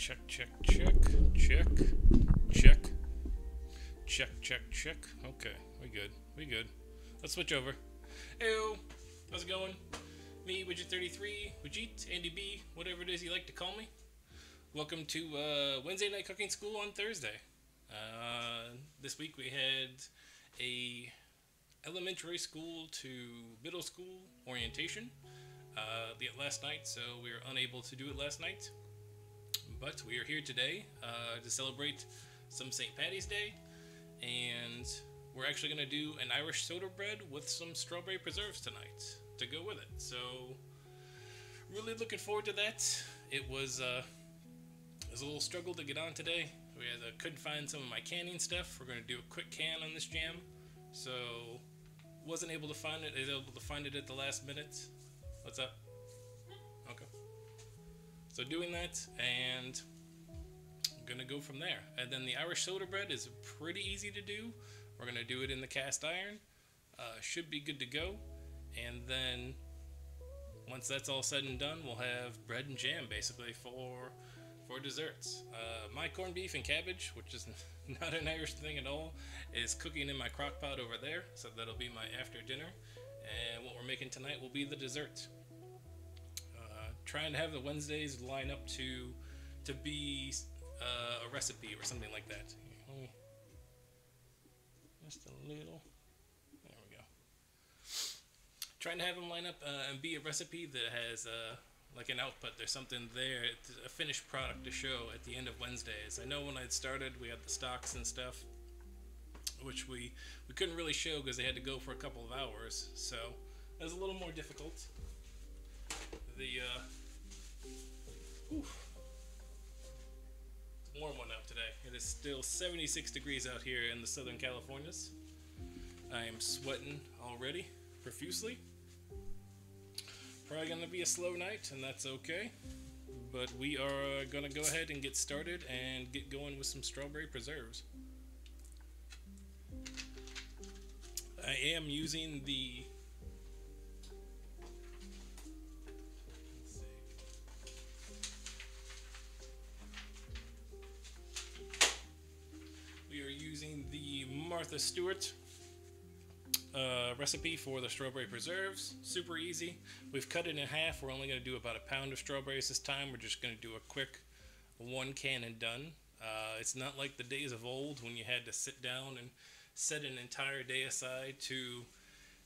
Check, check, check, check, check, check, check, check. Okay, we good. We good. Let's switch over. Heyo, how's it going? Me, Widget33, Widget, Andy B, whatever it is you like to call me. Welcome to Wednesday Night Cooking School on Thursday. This week we had a elementary school to middle school orientation last night, so we were unable to do it last night. But we are here today to celebrate some St. Patty's Day, and we're actually going to do an Irish soda bread with some strawberry preserves tonight to go with it. So, really looking forward to that. It was a little struggle to get on today. Couldn't find some of my canning stuff. We're going to do a quick can on this jam, so wasn't able to find it. I was able to find it at the last minute. What's up? Okay. So doing that, and I'm gonna go from there. And then the Irish soda bread is pretty easy to do. We're gonna do it in the cast iron. Should be good to go. And then once that's all said and done, we'll have bread and jam basically for desserts. My corned beef and cabbage, which is not an Irish thing at all, is cooking in my crock pot over there. So that'll be my after dinner. And what we're making tonight will be the dessert. Trying to have the Wednesdays line up to be a recipe or something like that. Just a little. There we go. Trying to have them line up and be a recipe that has like an output. There's something there, a finished product to show at the end of Wednesdays. I know when I'd started, we had the stocks and stuff, which we couldn't really show because they had to go for a couple of hours. So it was a little more difficult. It's a warm one out today. It is still 76 degrees out here in the Southern Californias. I am sweating already profusely. Probably going to be a slow night, and that's okay. But we are going to go ahead and get started and get going with some strawberry preserves. I am using the Martha Stewart recipe for the strawberry preserves. Super easy. We've cut it in half. We're only going to do about a pound of strawberries this time. We're just going to do a quick one can and done. It's not like the days of old when you had to sit down and set an entire day aside to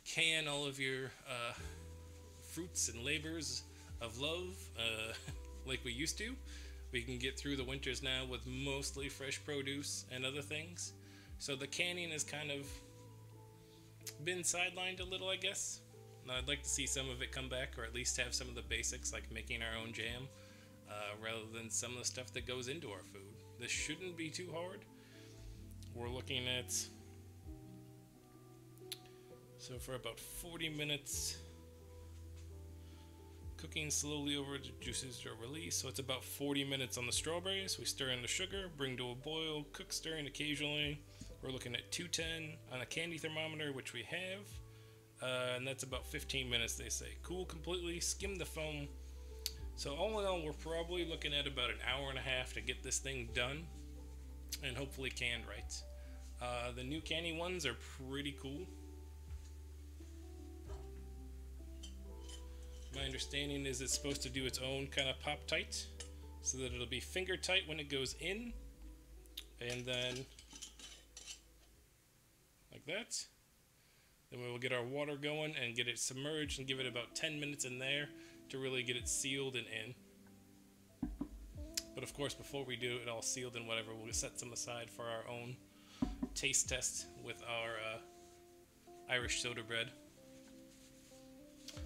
can all of your fruits and labors of love like we used to. We can get through the winters now with mostly fresh produce and other things. So the canning has kind of been sidelined a little, I guess. I'd like to see some of it come back, or at least have some of the basics like making our own jam, rather than some of the stuff that goes into our food. This shouldn't be too hard. We're looking at, so for about 40 minutes, cooking slowly over the juices are released. So it's about 40 minutes on the strawberries. We stir in the sugar, bring to a boil, cook stirring occasionally. We're looking at 210 on a candy thermometer, which we have, and that's about 15 minutes, they say. Cool completely, skim the foam. So all in all, we're probably looking at about an hour and a half to get this thing done, and hopefully canned right. The new candy ones are pretty cool. My understanding is it's supposed to do its own kind of pop tight, so that it'll be finger tight when it goes in, and then like that. Then we will get our water going and get it submerged and give it about 10 minutes in there to really get it sealed and in. But of course, before we do it all sealed and whatever, we'll set some aside for our own taste test with our Irish soda bread.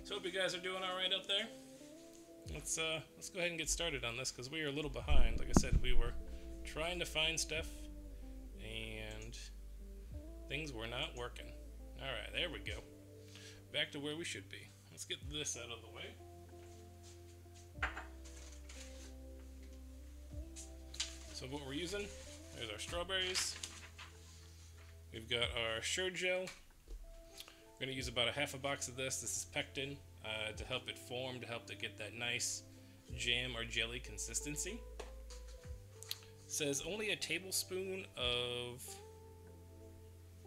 So hope you guys are doing all right out there. Let's go ahead and get started on this because we are a little behind. Like I said, we were trying to find stuff and things were not working. All right, there we go. Back to where we should be. Let's get this out of the way. So what we're using, there's our strawberries. We've got our Sure-Jell. We're going to use about a half a box of this. This is pectin to help it form, to help it get that nice jam or jelly consistency. says only a tablespoon of,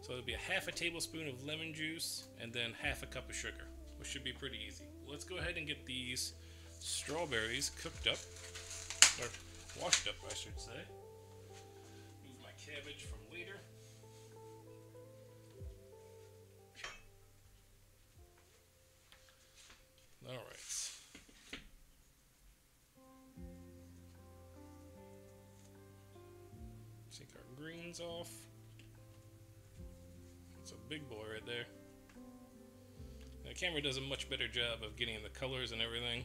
so it'll be a half a tablespoon of lemon juice and then half a cup of sugar, which should be pretty easy. Let's go ahead and get these strawberries cooked up, or washed up I should say. Move my cabbage from later. Alright. Take our greens off. That's a big boy right there. The camera does a much better job of getting the colors and everything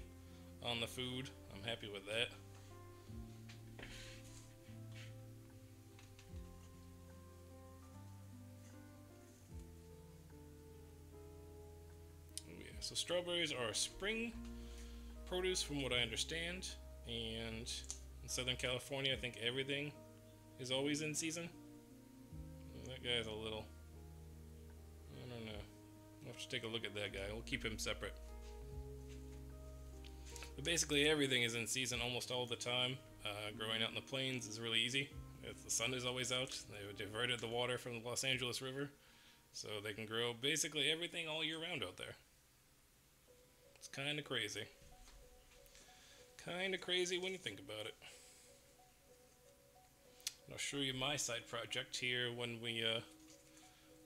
on the food. I'm happy with that. Oh yeah, so strawberries are spring produce from what I understand, and in Southern California I think everything is always in season. That guy's a little, I don't know. I'll have to take a look at that guy. We'll keep him separate. But basically everything is in season almost all the time. Growing out in the plains is really easy. The sun is always out. They diverted the water from the Los Angeles River, so they can grow basically everything all year round out there. It's kind of crazy. Kind of crazy when you think about it. I'll show you my side project here when we,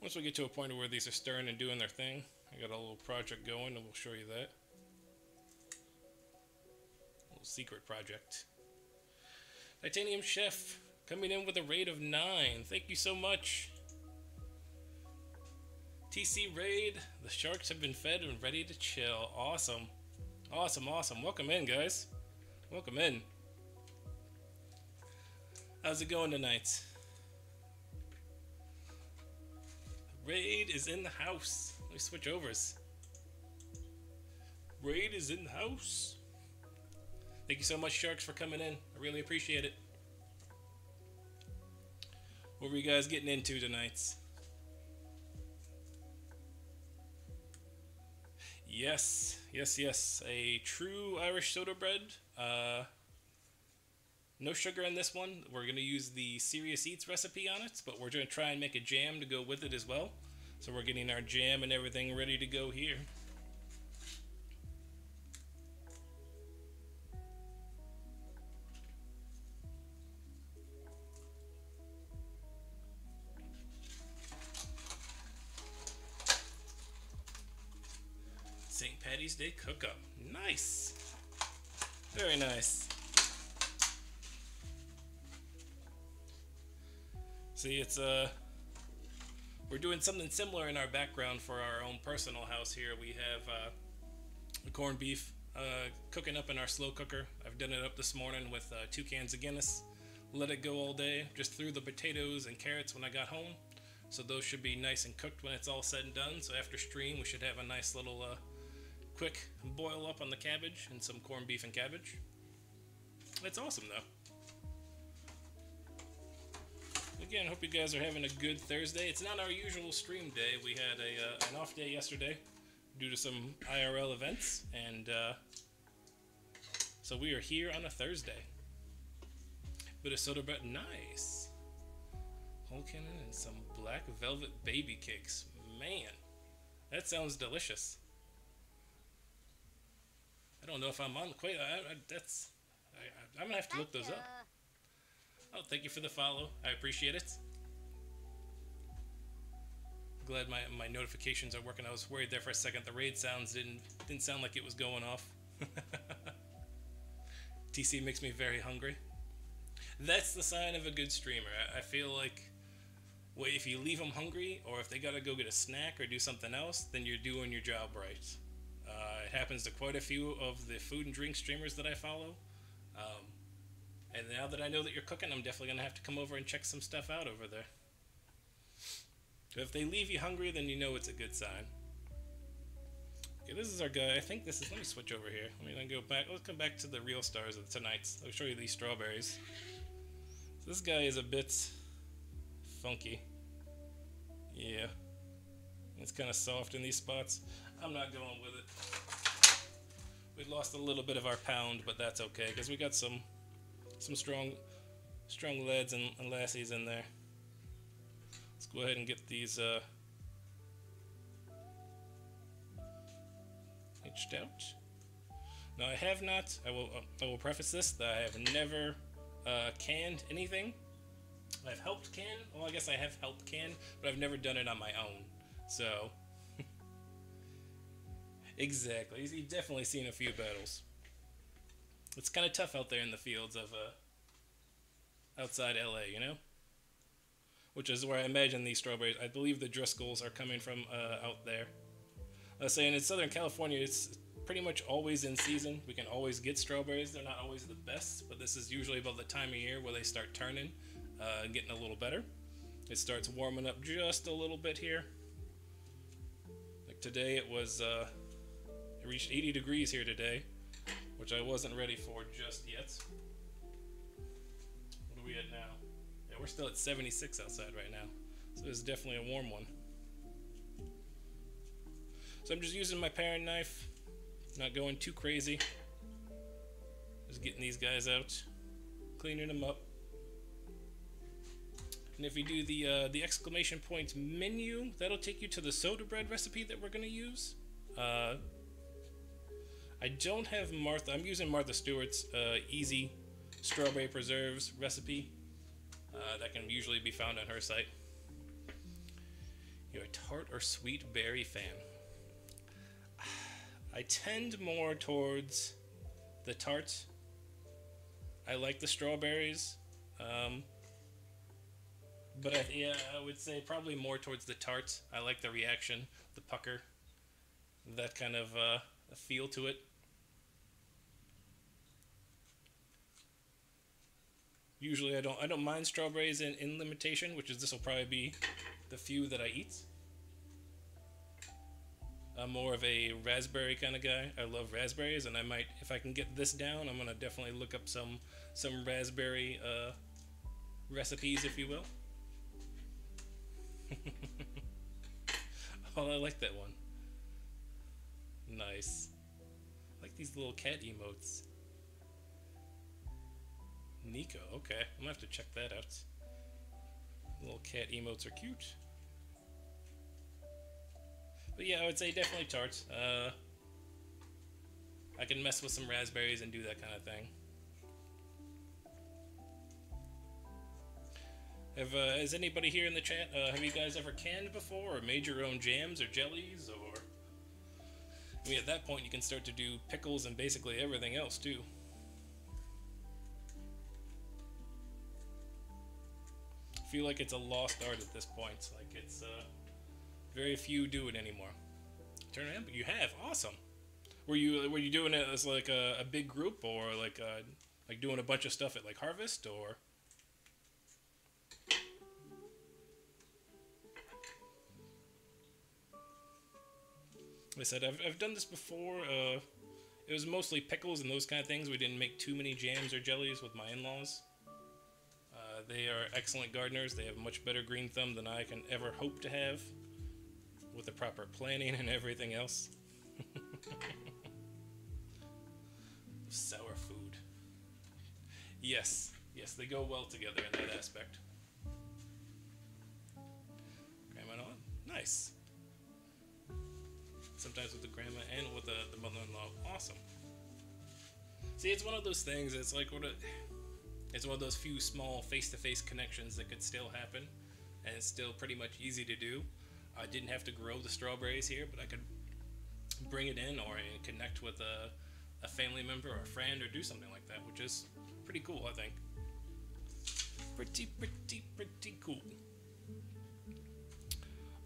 once we get to a point where these are stirring and doing their thing. I got a little project going and we'll show you that. A little secret project. Titanium Chef coming in with a raid of 9. Thank you so much. TC Raid, the sharks have been fed and ready to chill. Awesome. Awesome, awesome. Welcome in, guys. Welcome in. How's it going tonight? Raid is in the house. Let me switch overs. Raid is in the house. Thank you so much, Sharks, for coming in. I really appreciate it. What were you guys getting into tonight? Yes, yes, yes. A true Irish soda bread. No sugar in this one. We're going to use the Serious Eats recipe on it, but we're going to try and make a jam to go with it as well. So we're getting our jam and everything ready to go here. St. Patty's Day cook-up. Nice. Very nice. See, it's we're doing something similar in our background for our own personal house here. We have the corned beef cooking up in our slow cooker. I've done it up this morning with 2 cans of Guinness. Let it go all day. Just threw the potatoes and carrots when I got home. So those should be nice and cooked when it's all said and done. So after stream, we should have a nice little quick boil up on the cabbage and some corned beef and cabbage. It's awesome though. Again, hope you guys are having a good Thursday. It's not our usual stream day. We had an off day yesterday due to some IRL events, and so we are here on a Thursday. Bit of soda bread, nice. Whole cannon and some black velvet baby cakes. Man, that sounds delicious. I don't know if I'm on quite. I'm gonna have to look those up. Oh, thank you for the follow. I appreciate it. Glad my notifications are working. I was worried there for a second. The raid sounds didn't sound like it was going off. TC makes me very hungry. That's the sign of a good streamer. I feel like, well, if you leave them hungry, or if they gotta go get a snack or do something else, then you're doing your job right. It happens to quite a few of the food and drink streamers that I follow. And now that I know that you're cooking, I'm definitely going to have to come over and check some stuff out over there. If they leave you hungry, then you know it's a good sign. Okay, this is our guy. I think this is... Let me switch over here. Let me go back. Let's come back to the real stars of tonight's. I'll show you these strawberries. So this guy is a bit funky. Yeah. It's kind of soft in these spots. I'm not going with it. We lost a little bit of our pound, but that's okay, because we got some strong strong lads and lassies in there. Let's go ahead and get these hitched out. Now I have not. I will preface this that I have never canned anything. I've helped can. Well, I guess I have helped can, but I've never done it on my own. So exactly, you've definitely seen a few battles. It's kind of tough out there in the fields of outside LA, you know? Which is where I imagine these strawberries. I believe the Driscolls are coming from out there. I was saying in Southern California, it's pretty much always in season. We can always get strawberries. They're not always the best, but this is usually about the time of year where they start turning and getting a little better. It starts warming up just a little bit here. Like today, it reached 80 degrees here today, which I wasn't ready for just yet. What are we at now? Yeah, we're still at 76 outside right now, so it's definitely a warm one. So I'm just using my paring knife, not going too crazy. Just getting these guys out, cleaning them up. And if you do the exclamation point menu, that'll take you to the soda bread recipe that we're gonna use. I don't have Martha. I'm using Martha Stewart's easy strawberry preserves recipe that can usually be found on her site. You're a tart or sweet berry fan. I tend more towards the tart. I like the strawberries, but I would say probably more towards the tart. I like the reaction, the pucker, that kind of feel to it. Usually I don't mind strawberries in limitation, which is this will probably be the few that I eat. I'm more of a raspberry kind of guy. I love raspberries, and I might, if I can get this down, I'm gonna definitely look up some raspberry recipes, if you will. Oh, I like that one. Nice. I like these little cat emotes. Nico, okay. I'm gonna have to check that out. Little cat emotes are cute. But yeah, I would say definitely tarts. I can mess with some raspberries and do that kind of thing. Has anybody here in the chat, have you guys ever canned before, or made your own jams or jellies, or... I mean, at that point you can start to do pickles and basically everything else, too. I feel like it's a lost art at this point. Like, it's, very few do it anymore. Turn it in, but you have. Awesome. Were you doing it as like a big group, or like doing a bunch of stuff at like Harvest, or? Like I said, I've done this before. It was mostly pickles and those kind of things. We didn't make too many jams or jellies with my in-laws. They are excellent gardeners. They have much better green thumb than I can ever hope to have, with the proper planning and everything else. Sour food. Yes, they go well together in that aspect. Grandma on? Nice. Sometimes with the grandma and with the mother-in-law. Awesome. See, it's one of those things, it's like it's one of those few small face-to-face connections that could still happen, and it's still pretty much easy to do. I didn't have to grow the strawberries here, but I could bring it in or connect with a family member or a friend or do something like that, which is pretty cool, I think. Pretty cool.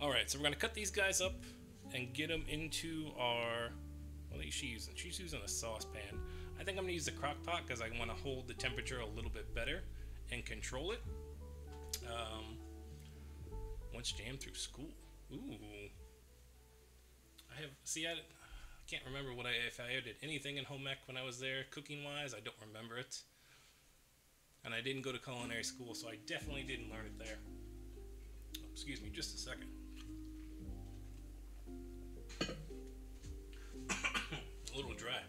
Alright, so we're going to cut these guys up and get them into our... What is she using? She's using a saucepan. I think I'm going to use the crock pot because I want to hold the temperature a little bit better and control it. Once jammed through school. Ooh. I can't remember if I did anything in home ec when I was there, cooking-wise. I don't remember it. And I didn't go to culinary school, so I definitely didn't learn it there. Oh, excuse me, just a second. A little dry.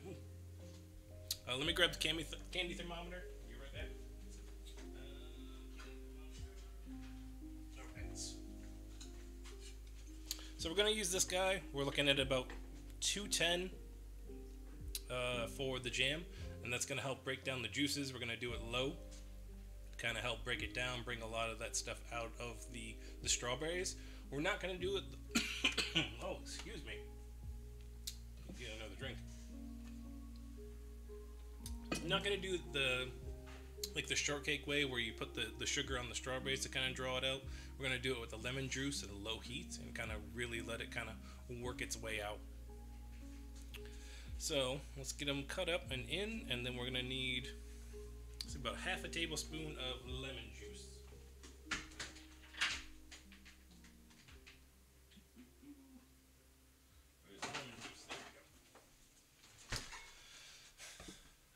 Let me grab the candy thermometer. You right back. So we're gonna use this guy. We're looking at about 210 for the jam, and that's gonna help break down the juices. We're gonna do it low, kind of help break it down, bring a lot of that stuff out of the strawberries. We're not gonna do it. Oh, excuse me. Get another drink. I'm not gonna do the like the shortcake way where you put the sugar on the strawberries to kind of draw it out. We're gonna do it with the lemon juice at a low heat and kind of really let it kind of work its way out. So let's get them cut up and in, and then we're gonna need about half a tablespoon of lemon juice. Where's the lemon juice? There we go.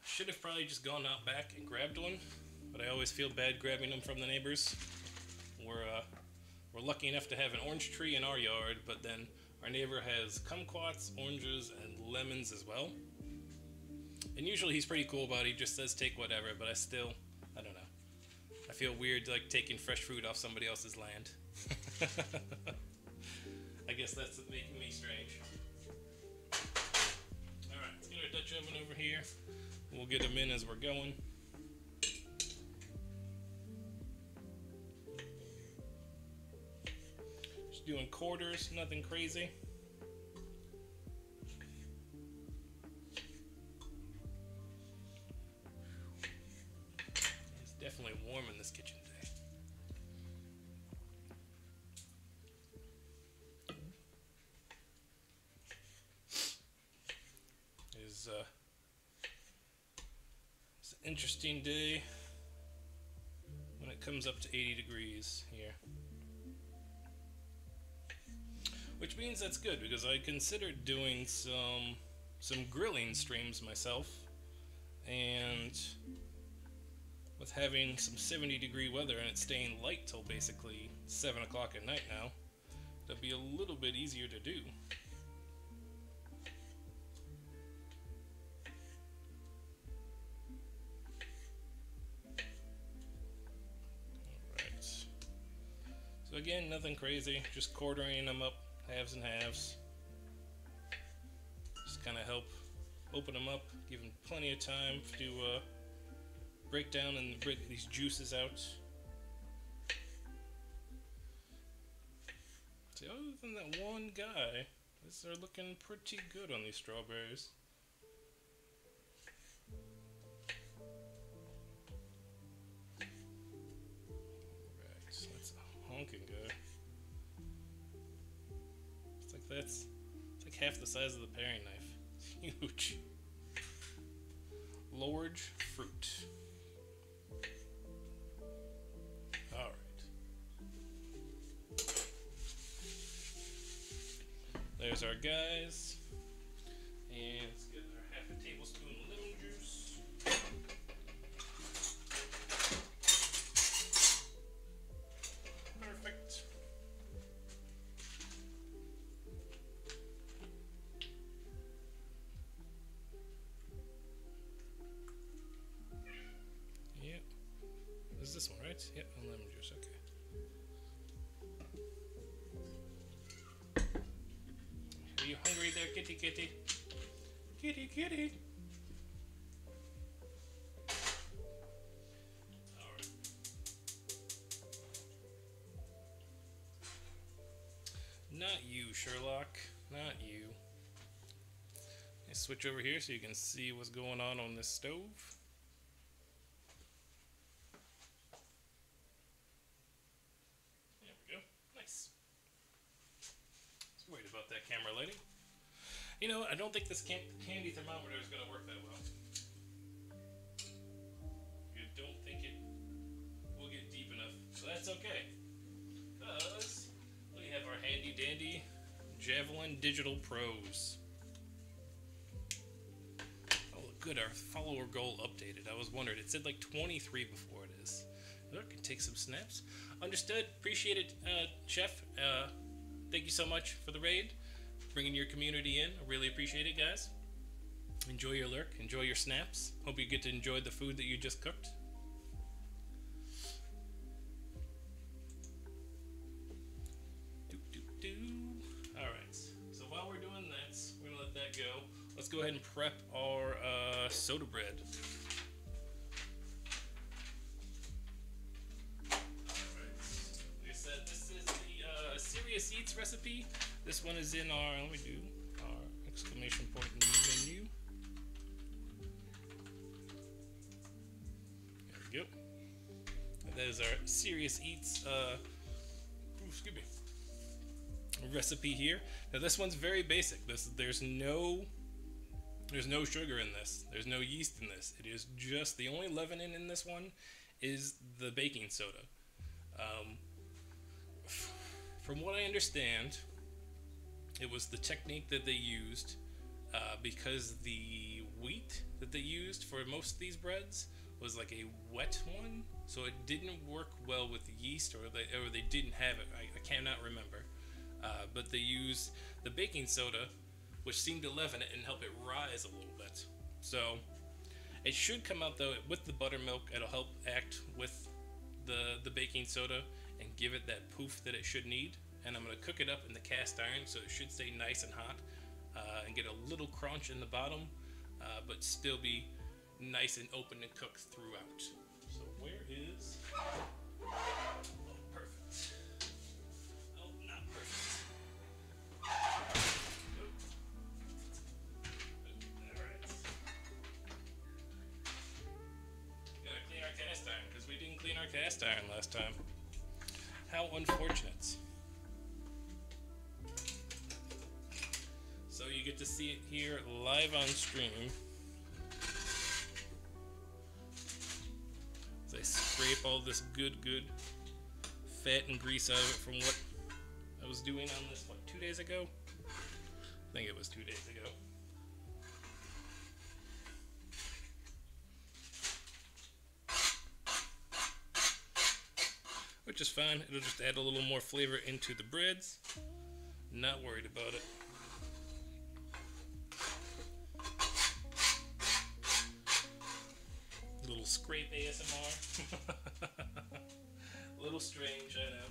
Should have probably just gone out back and grabbed one, but I always feel bad grabbing them from the neighbors. We're lucky enough to have an orange tree in our yard, but then our neighbor has kumquats, oranges, and lemons as well. And usually he's pretty cool about it. He just says take whatever, but I don't know. I feel weird like taking fresh fruit off somebody else's land. I guess that's making me strange. Alright, let's get our Dutch oven over here. We'll get them in as we're going. Just doing quarters, nothing crazy. It's definitely warm in this kitchen today. It's an interesting day when it comes up to 80 degrees here. Which means that's good, because I considered doing some grilling streams myself, and with having some 70-degree weather and it staying light till basically 7 o'clock at night now, that'd be a little bit easier to do. Alright. So again, nothing crazy, just quartering them up. Halves and halves. Just kind of help open them up, give them plenty of time to break down and break these juices out. See, other than that one guy, these are looking pretty good on these strawberries. Alright, that's a honking guy. It's like half the size of the paring knife. It's huge. Large fruit. Alright. There's our guys. And let's get our half a tablespoon of lemon juice. Perfect. Is this one right? Yep, and lemon juice, okay. Are you hungry there, kitty kitty? Kitty kitty! Alright. Not you, Sherlock. Not you. Let's switch over here so you can see what's going on this stove. Worried about that camera lighting. You know, I don't think this candy thermometer is going to work that well. I don't think it will get deep enough, so that's okay. Because we have our handy dandy Javelin Digital Pros. Oh, good, our follower goal updated. I was wondering, it said like 23 before it is. Look, can take some snaps. Understood, appreciate it, Chef. Thank you so much for the raid, bringing your community in. I really appreciate it, guys. Enjoy your lurk, enjoy your snaps. Hope you get to enjoy the food that you just cooked. go ahead and prep our soda bread. Like I said, this is the Serious Eats recipe. This one is in our, let me do our exclamation point menu. There we go. And that is our Serious Eats excuse me, recipe here. Now this one's very basic. There's no sugar in this. There's no yeast in this. It is just the only leavening in this one is the baking soda. From what I understand, it was the technique that they used because the wheat that they used for most of these breads was like a wet one, so it didn't work well with the yeast, or they didn't have it. I cannot remember, but they used the baking soda, which seemed to leaven it and help it rise a little bit. So it should come out though with the buttermilk. It'll help act with the baking soda and give it that poof that it should need. And I'm going to cook it up in the cast iron, so it should stay nice and hot and get a little crunch in the bottom, but still be nice and open and cooked throughout. So where is... Oh, perfect. Oh, not perfect. Alright. Gotta clean our cast iron, because we didn't clean our cast iron last time. How unfortunate. So you get to see it here live on stream. As I scrape all this good fat and grease out of it from what I was doing on this, what, 2 days ago? I think it was 2 days ago. Which is fine. It'll just add a little more flavor into the breads. Not worried about it. Little scrape ASMR. A little strange, I know.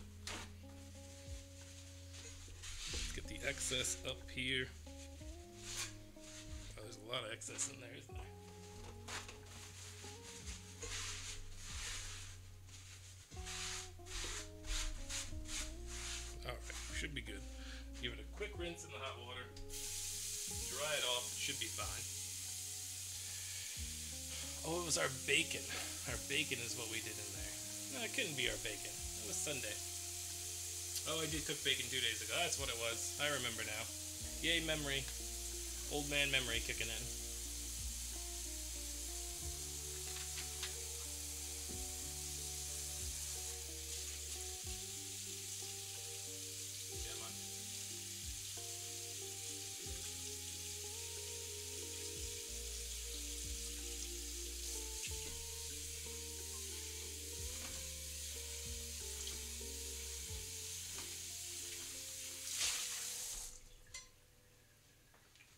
Let's get the excess up here. Oh, there's a lot of excess in there, isn't there? Alright, should be good. Give it a quick rinse in the hot water. Dry it off, it should be fine. Oh, it was our bacon. Our bacon is what we did in there. No, it couldn't be our bacon. It was Sunday. Oh, I did cook bacon 2 days ago. That's what it was. I remember now. Yay, memory. Old man memory kicking in. Come on.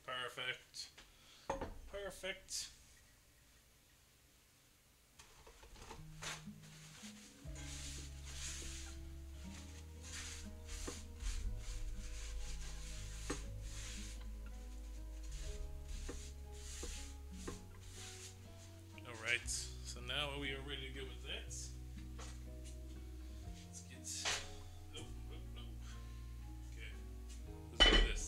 Perfect. Perfect. All right. So now we are ready to go with that. Let's get. Oh, oh, oh. Okay. Let's do this.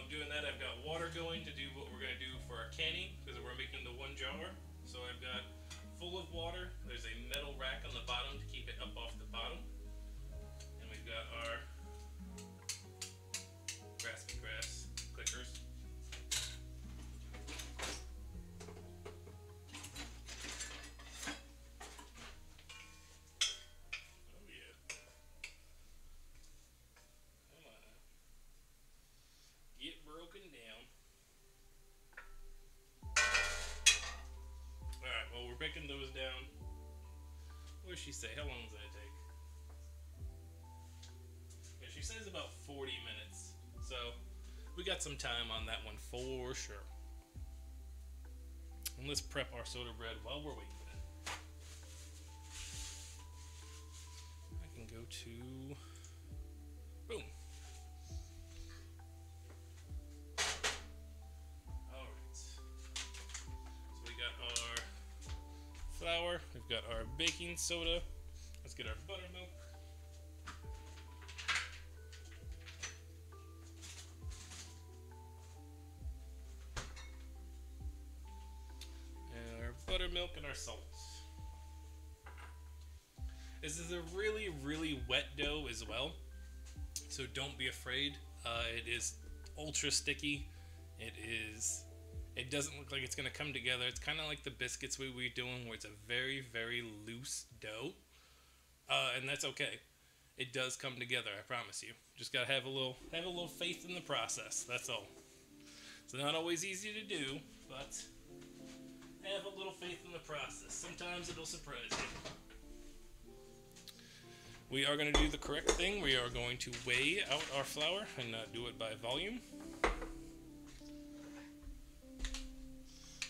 Doing that, I've got water going to do what we're going to do for our canning, because we're making the one jar. So I've got full of water. There's a metal rack on the bottom to keep it up off the bottom. And we've got our Graspy Grass clickers. Oh yeah. Come on now. Get broken down. Alright, well, we're breaking those down. What does she say? How long does that take? Yeah, she says about 40 minutes. So, we got some time on that one for sure. And let's prep our soda bread while we're waiting for that. to boom. Alright. So we got our flour, we've got our baking soda. Let's get our buttermilk. And our buttermilk and our salt. This is a really, really wet dough as well, so don't be afraid. It is ultra sticky. It doesn't look like it's going to come together. It's kind of like the biscuits we were doing, where it's a very, very loose dough, and that's okay. It does come together, I promise you. Just gotta have a little faith in the process. That's all. It's not always easy to do, but have a little faith in the process. Sometimes it'll surprise you. We are going to do the correct thing. We are going to weigh out our flour and not do it by volume.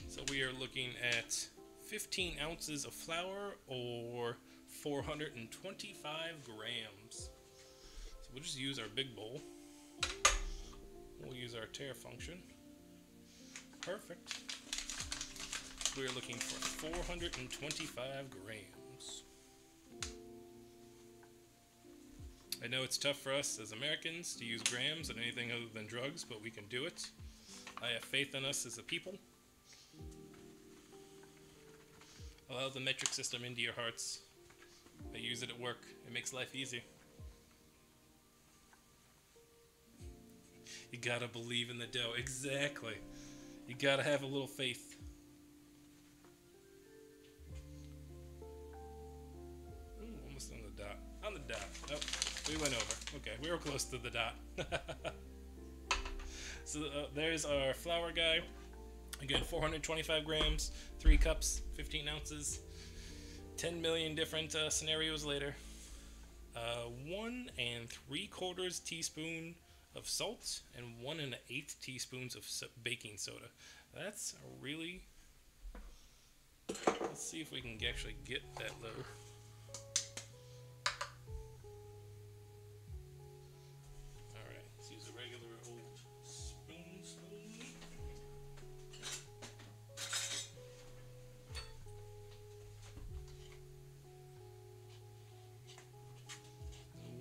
So we are looking at 15 ounces of flour, or 425 grams. So we'll just use our big bowl. We'll use our tare function. Perfect. We are looking for 425 grams. I know it's tough for us as Americans to use grams and anything other than drugs, but we can do it. I have faith in us as a people. Allow the metric system into your hearts. I use it at work. It makes life easy. You gotta believe in the dough. Exactly. You gotta have a little faith. Ooh, almost on the dot. On the dot. Nope. We went over. Okay, we were close to the dot. So there's our flour guy. Again, 425 grams, 3 cups, 15 ounces, 10 million different scenarios later. 1 3/4 teaspoon of salt and 1 1/8 teaspoons of baking soda. That's a really... Let's see if we can actually get that low. Alright, let's use a regular old spoon.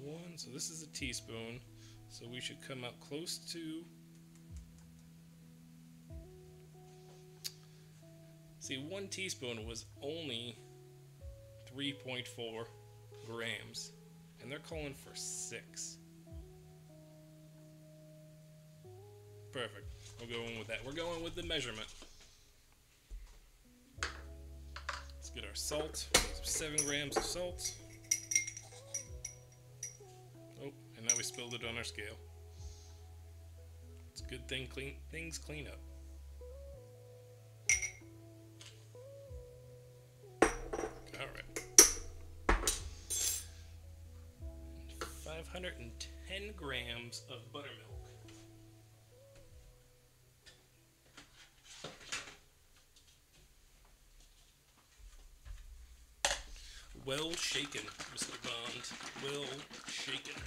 1, so this is a teaspoon, so we should come out close to... See, 1 teaspoon was only 3.4 grams, and they're calling for 6. Perfect. We'll go in with that. We're going with the measurement. Let's get our salt. 7 grams of salt. Oh, and now we spilled it on our scale. It's a good thing things clean up. Alright. 510 grams of buttermilk. Well shaken, Mr. Bond. Well shaken.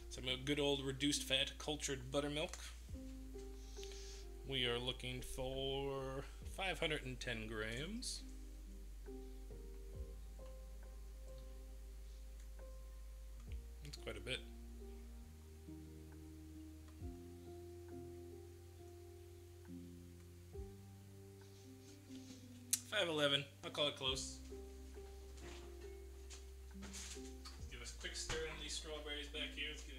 Some good old reduced fat cultured buttermilk. We are looking for 510 grams. That's quite a bit. 511. I'll call it close. Let's give us a quick stir on these strawberries back here. Let's get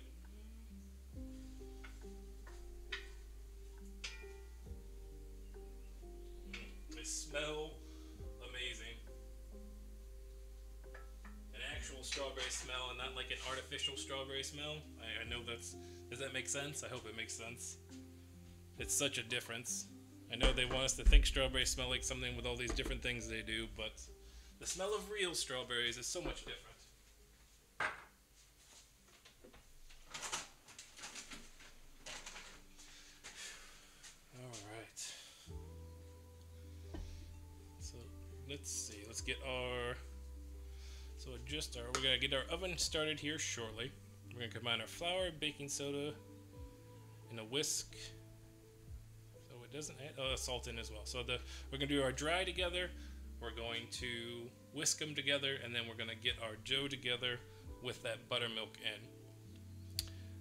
They smell amazing. An actual strawberry smell and not like an artificial strawberry smell. I know that's... Does that make sense? I hope it makes sense. It's such a difference. I know they want us to think strawberries smell like something with all these different things they do, but the smell of real strawberries is so much different. Alright. So, let's see. Let's get our, we're gonna get our oven started here shortly. We're gonna combine our flour, baking soda, and a whisk. So it doesn't add salt in as well. So we're gonna do our dry together. We're going to whisk them together, and then we're gonna get our dough together with that buttermilk in.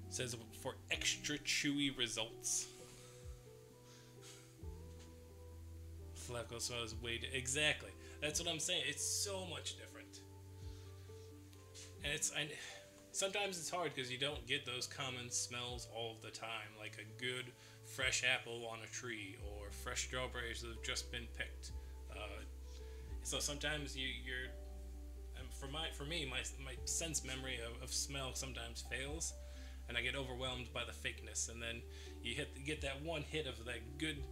It says for extra chewy results. Flacco smells way exactly. That's what I'm saying. It's so much different, and sometimes it's hard because you don't get those common smells all the time, like a good fresh apple on a tree or fresh strawberries that have just been picked. So sometimes for me, my sense memory of smell sometimes fails, and I get overwhelmed by the fakeness, and then you get that one hit of that good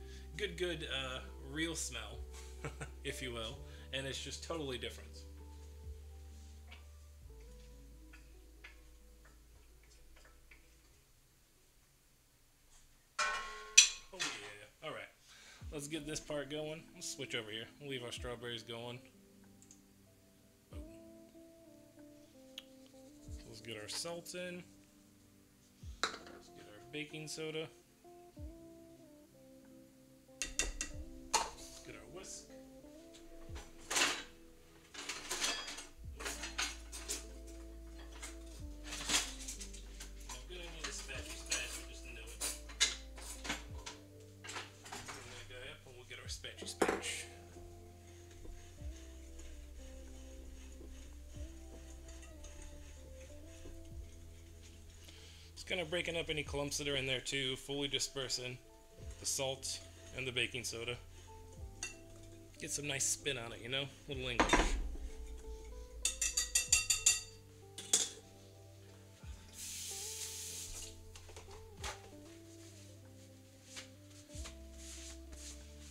real smell, if you will, and it's just totally different. Oh yeah. All right. Let's get this part going. Let's switch over here. We'll leave our strawberries going. Oh. Let's get our salt in. Let's get our baking soda. Let's get our whisk. I'm gonna need a spatchy just to know it. And we'll get our spatchy spatch. Just kind of breaking up any clumps that are in there too, fully dispersing the salt and the baking soda. Get some nice spin on it, you know? A little English.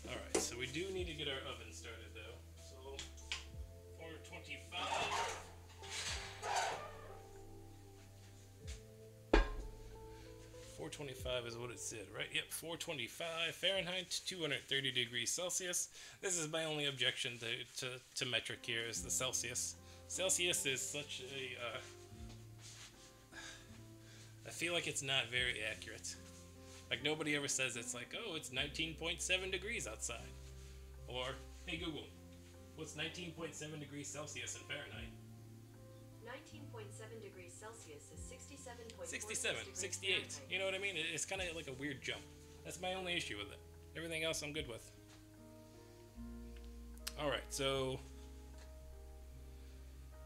Alright, so we do need to get our oven started though. So 425. 425 is what it said, right? Yep, 425 Fahrenheit, 230 degrees Celsius. This is my only objection to metric here, is the Celsius. Celsius is such a... I feel like it's not very accurate. Like, nobody ever says it's like, oh, it's 19.7 degrees outside. Or, hey Google, what's 19.7 degrees Celsius in Fahrenheit? 19.7 degrees Celsius is 67.4 67, 68. Fahrenheit. You know what I mean? It's kind of like a weird jump. That's my only issue with it. Everything else I'm good with. Alright, so...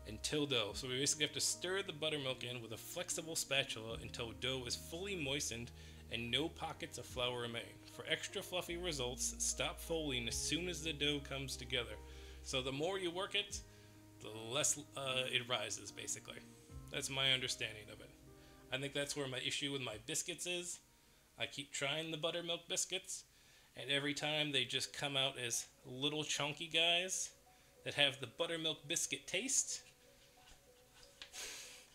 until dough. So we basically have to stir the buttermilk in with a flexible spatula until dough is fully moistened and no pockets of flour remain. For extra fluffy results, stop folding as soon as the dough comes together. So the more you work it, the less it rises, basically. That's my understanding of it. I think that's where my issue with my biscuits is. I keep trying the buttermilk biscuits, and every time they just come out as little chunky guys that have the buttermilk biscuit taste.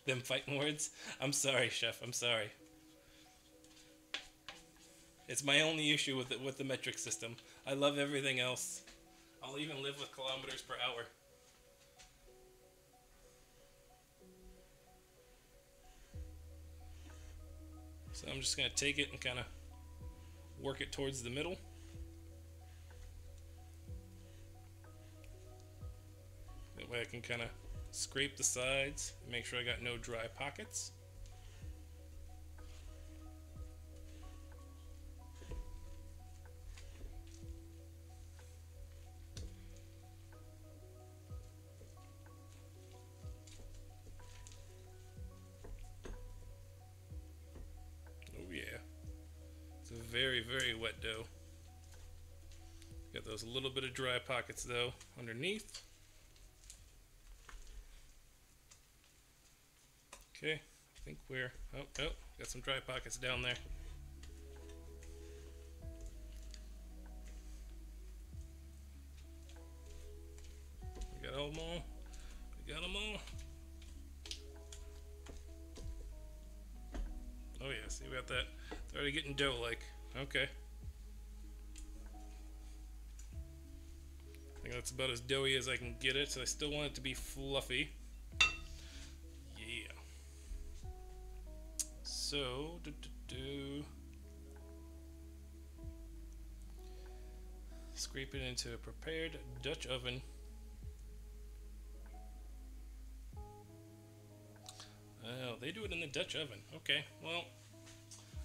Them fighting words. I'm sorry, chef. I'm sorry. It's my only issue with the metric system. I love everything else. I'll even live with kilometers per hour. So I'm just going to take it and kind of work it towards the middle. That way I can kind of scrape the sides and make sure I got no dry pockets. Very, very wet dough. Got those little bit of dry pockets though underneath. Okay, I think we're, oh, got some dry pockets down there. We got them all. We got them all. Oh yeah, see, we got that. It's already getting dough-like. Okay. I think that's about as doughy as I can get it, so I still want it to be fluffy. Yeah. So, scrape it into a prepared Dutch oven. Oh, they do it in the Dutch oven. Okay, well,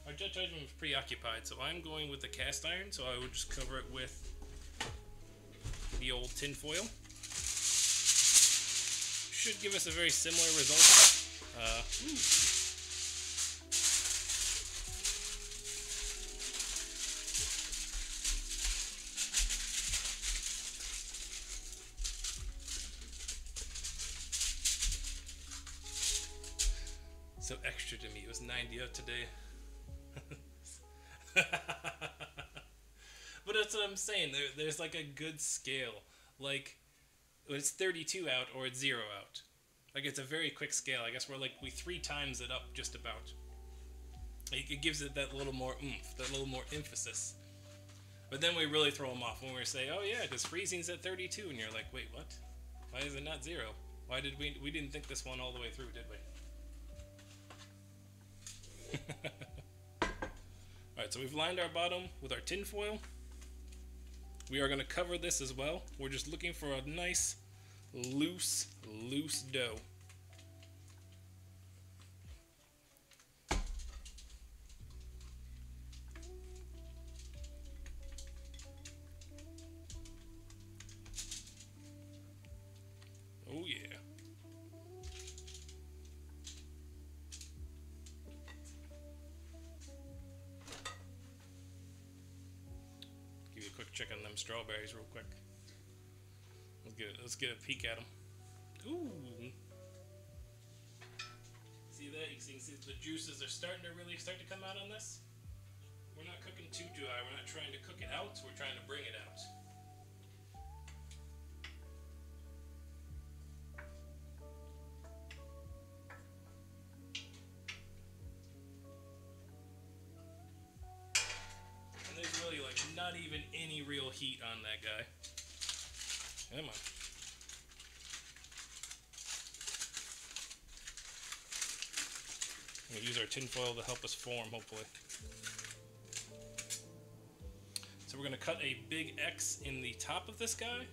our Dutch oven was preoccupied, so I'm going with the cast iron, so I would just cover it with the old tin foil. Should give us a very similar result. So extra to me. It was 90 out today. But that's what I'm saying. There's like a good scale. Like, it's 32 out or it's 0 out. Like, it's a very quick scale. I guess we 3 times it up just about. It gives it that little more oomph, that little more emphasis. But then we really throw them off when we say, oh yeah, because freezing's at 32. And you're like, wait, what? Why is it not 0? Why did we didn't think this one all the way through, did we? Alright, so we've lined our bottom with our tin foil. We are going to cover this as well. We're just looking for a nice, loose dough. Oh yeah. Quick check on them strawberries real quick. Let's get a peek at them. Ooh. See that? You can see the juices are starting to really come out on this. We're not cooking too dry. We're not trying to cook it out. We're trying to bring it out. Not even any real heat on that guy. Come on. We'll use our tin foil to help us form, hopefully. So we're going to cut a big X in the top of this guy.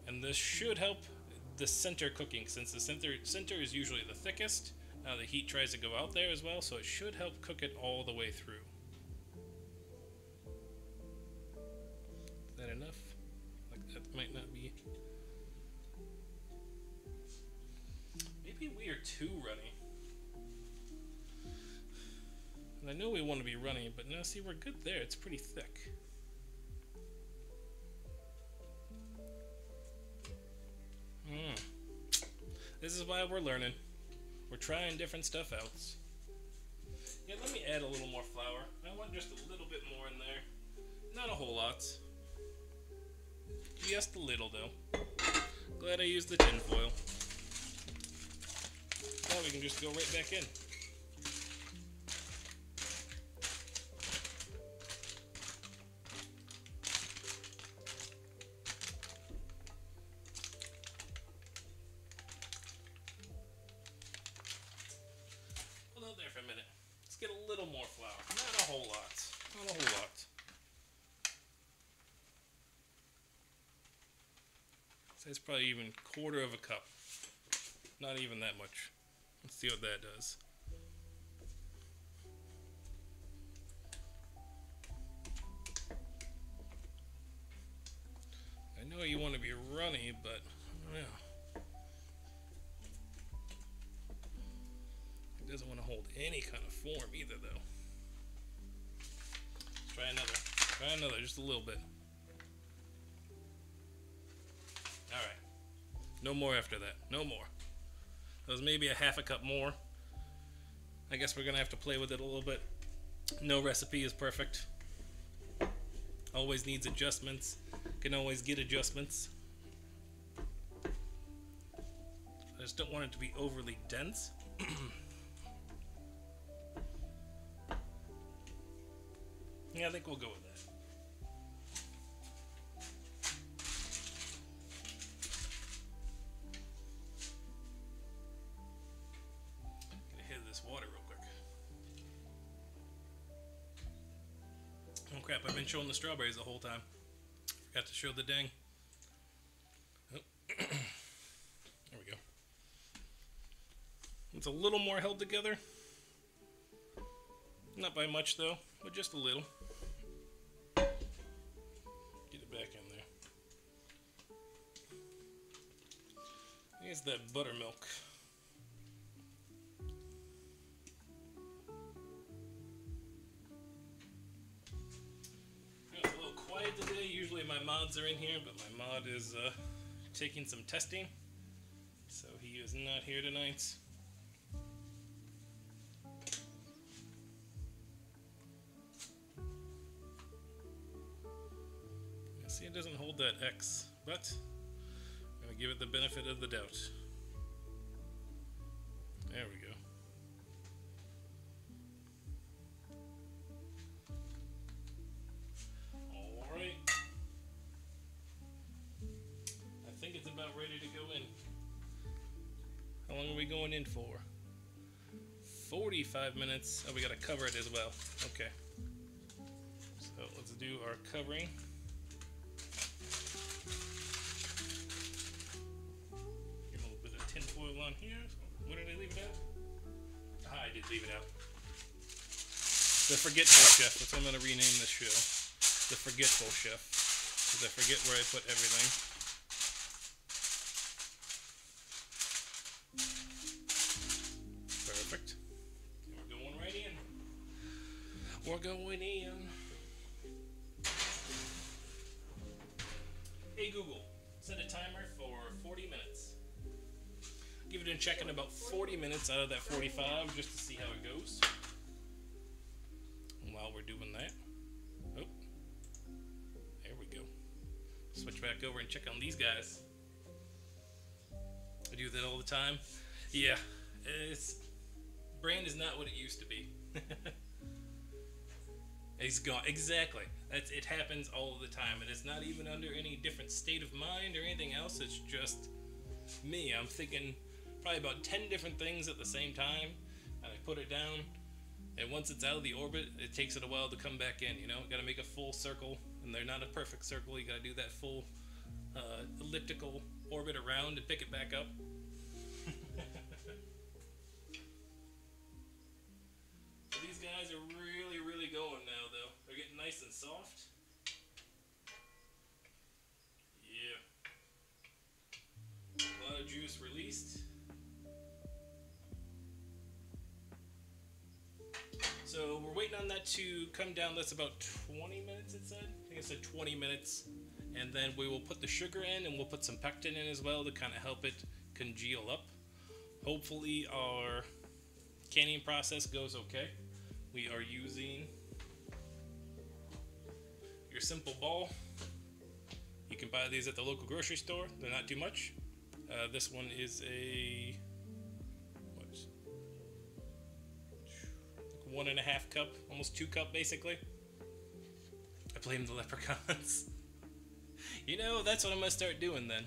And this should help the center cooking, since the center is usually the thickest. Now the heat tries to go out there as well, so it should help cook it all the way through. That enough? Like, that might not be. Maybe we are too runny. And I know we want to be runny, but now see, we're good there. It's pretty thick. This is why we're learning. We're trying different stuff out. Yeah, let me add a little more flour. I want just a little bit more in there. Not a whole lot. Just a little, though. Glad I used the tin foil. Now we can just go right back in. Hold out there for a minute. Let's get a little more flour. Not a whole lot. Not a whole lot. It's probably even 1/4 of a cup. Not even that much. Let's see what that does. I know you want to be runny, but yeah. It doesn't want to hold any kind of form either, though. Try another. Try another, just a little bit. Alright. No more after that. No more. That was maybe a 1/2 cup more. I guess we're going to have to play with it a little bit. No recipe is perfect. Always needs adjustments. Can always get adjustments. I just don't want it to be overly dense. Yeah, I think we'll go with that. crap, I've been showing the strawberries the whole time. Forgot to show the dang. Oh. There we go. It's a little more held together. Not by much though, but just a little. Get it back in there. Here's that buttermilk. It's a little quiet today. Usually my mods are in here, but my mod is taking some testing, so he is not here tonight. See, it doesn't hold that X, but I'm going to give it the benefit of the doubt. There we go. Alright. I think it's about ready to go in. How long are we going in for? 45 minutes. Oh, we got to cover it as well. Okay. So let's do our covering. On here. Where did I leave it at? Ah, I did leave it out. The Forgetful Chef. That's what I'm going to rename this show. The Forgetful Chef. Because I forget where I put everything. Perfect. And we're going right in. We're going in. Hey Google, set a timer for 40 minutes. Give it a check in about 40 minutes out of that 45 just to see how it goes. And while we're doing that, oh, there we go. Switch back over and check on these guys. I do that all the time. Yeah, brain is not what it used to be. It's gone. Exactly. It happens all the time, and it's not even under any different state of mind or anything else. It's just me. I'm thinking probably about 10 different things at the same time, and I put it down, and once it's out of the orbit, it takes it a while to come back in, you know? Gotta make a full circle, and they're not a perfect circle. You gotta do that full elliptical orbit around and pick it back up. So these guys are really, really going now, though. They're getting nice and soft. Yeah. A lot of juice released. So we're waiting on that to come down. That's about 20 minutes, it said. I think it said 20 minutes. And then we will put the sugar in, and we'll put some pectin in as well to kind of help it congeal up. Hopefully our canning process goes okay. We are using your simple ball. You can buy these at the local grocery store. They're not too much. This one is a 1.5 cup, almost 2 cup basically. I blame the leprechauns. You know, that's what I'm gonna start doing then.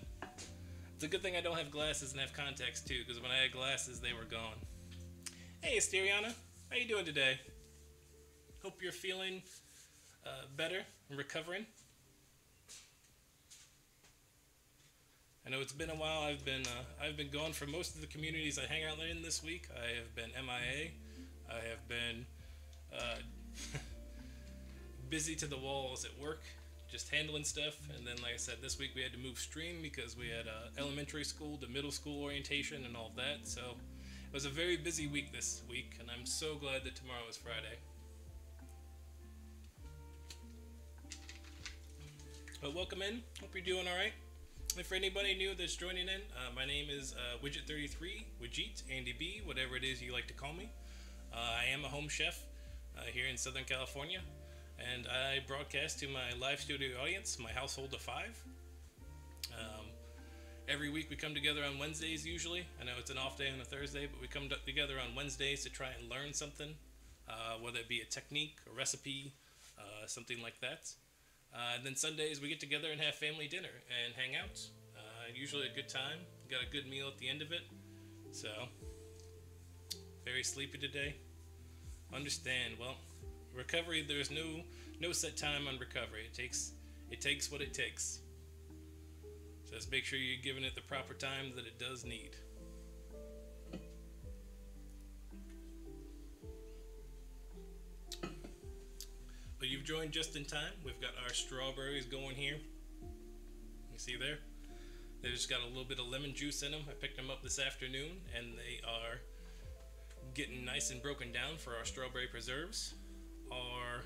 It's a good thing I don't have glasses and have contacts too, because when I had glasses, they were gone. Hey, Asteriana, how you doing today? Hope you're feeling better and recovering. I know it's been a while. I've been gone from most of the communities I hang out in this week. I have been MIA. I have been busy to the walls at work, just handling stuff. And then, like I said, this week we had to move stream because we had elementary school to middle school orientation and all of that. So it was a very busy week this week, and I'm so glad that tomorrow is Friday. But welcome in. Hope you're doing all right. And for anybody new that's joining in, my name is Widget33, Widget, Andy B, whatever it is you like to call me. I am a home chef here in Southern California, and I broadcast to my live studio audience, my household of 5. Every week we come together on Wednesdays usually. I know it's an off day on a Thursday, but we come together on Wednesdays to try and learn something, whether it be a technique, a recipe, something like that. And then Sundays we get together and have family dinner and hang out. Usually a good time. Got a good meal at the end of it. So, very sleepy today. Understand. Well, recovery. There's no set time on recovery. It takes what it takes. So just make sure you're giving it the proper time that it does need. But you've joined just in time. We've got our strawberries going here. You see there? They just got a little bit of lemon juice in them. I picked them up this afternoon, and they are getting nice and broken down for our strawberry preserves. Our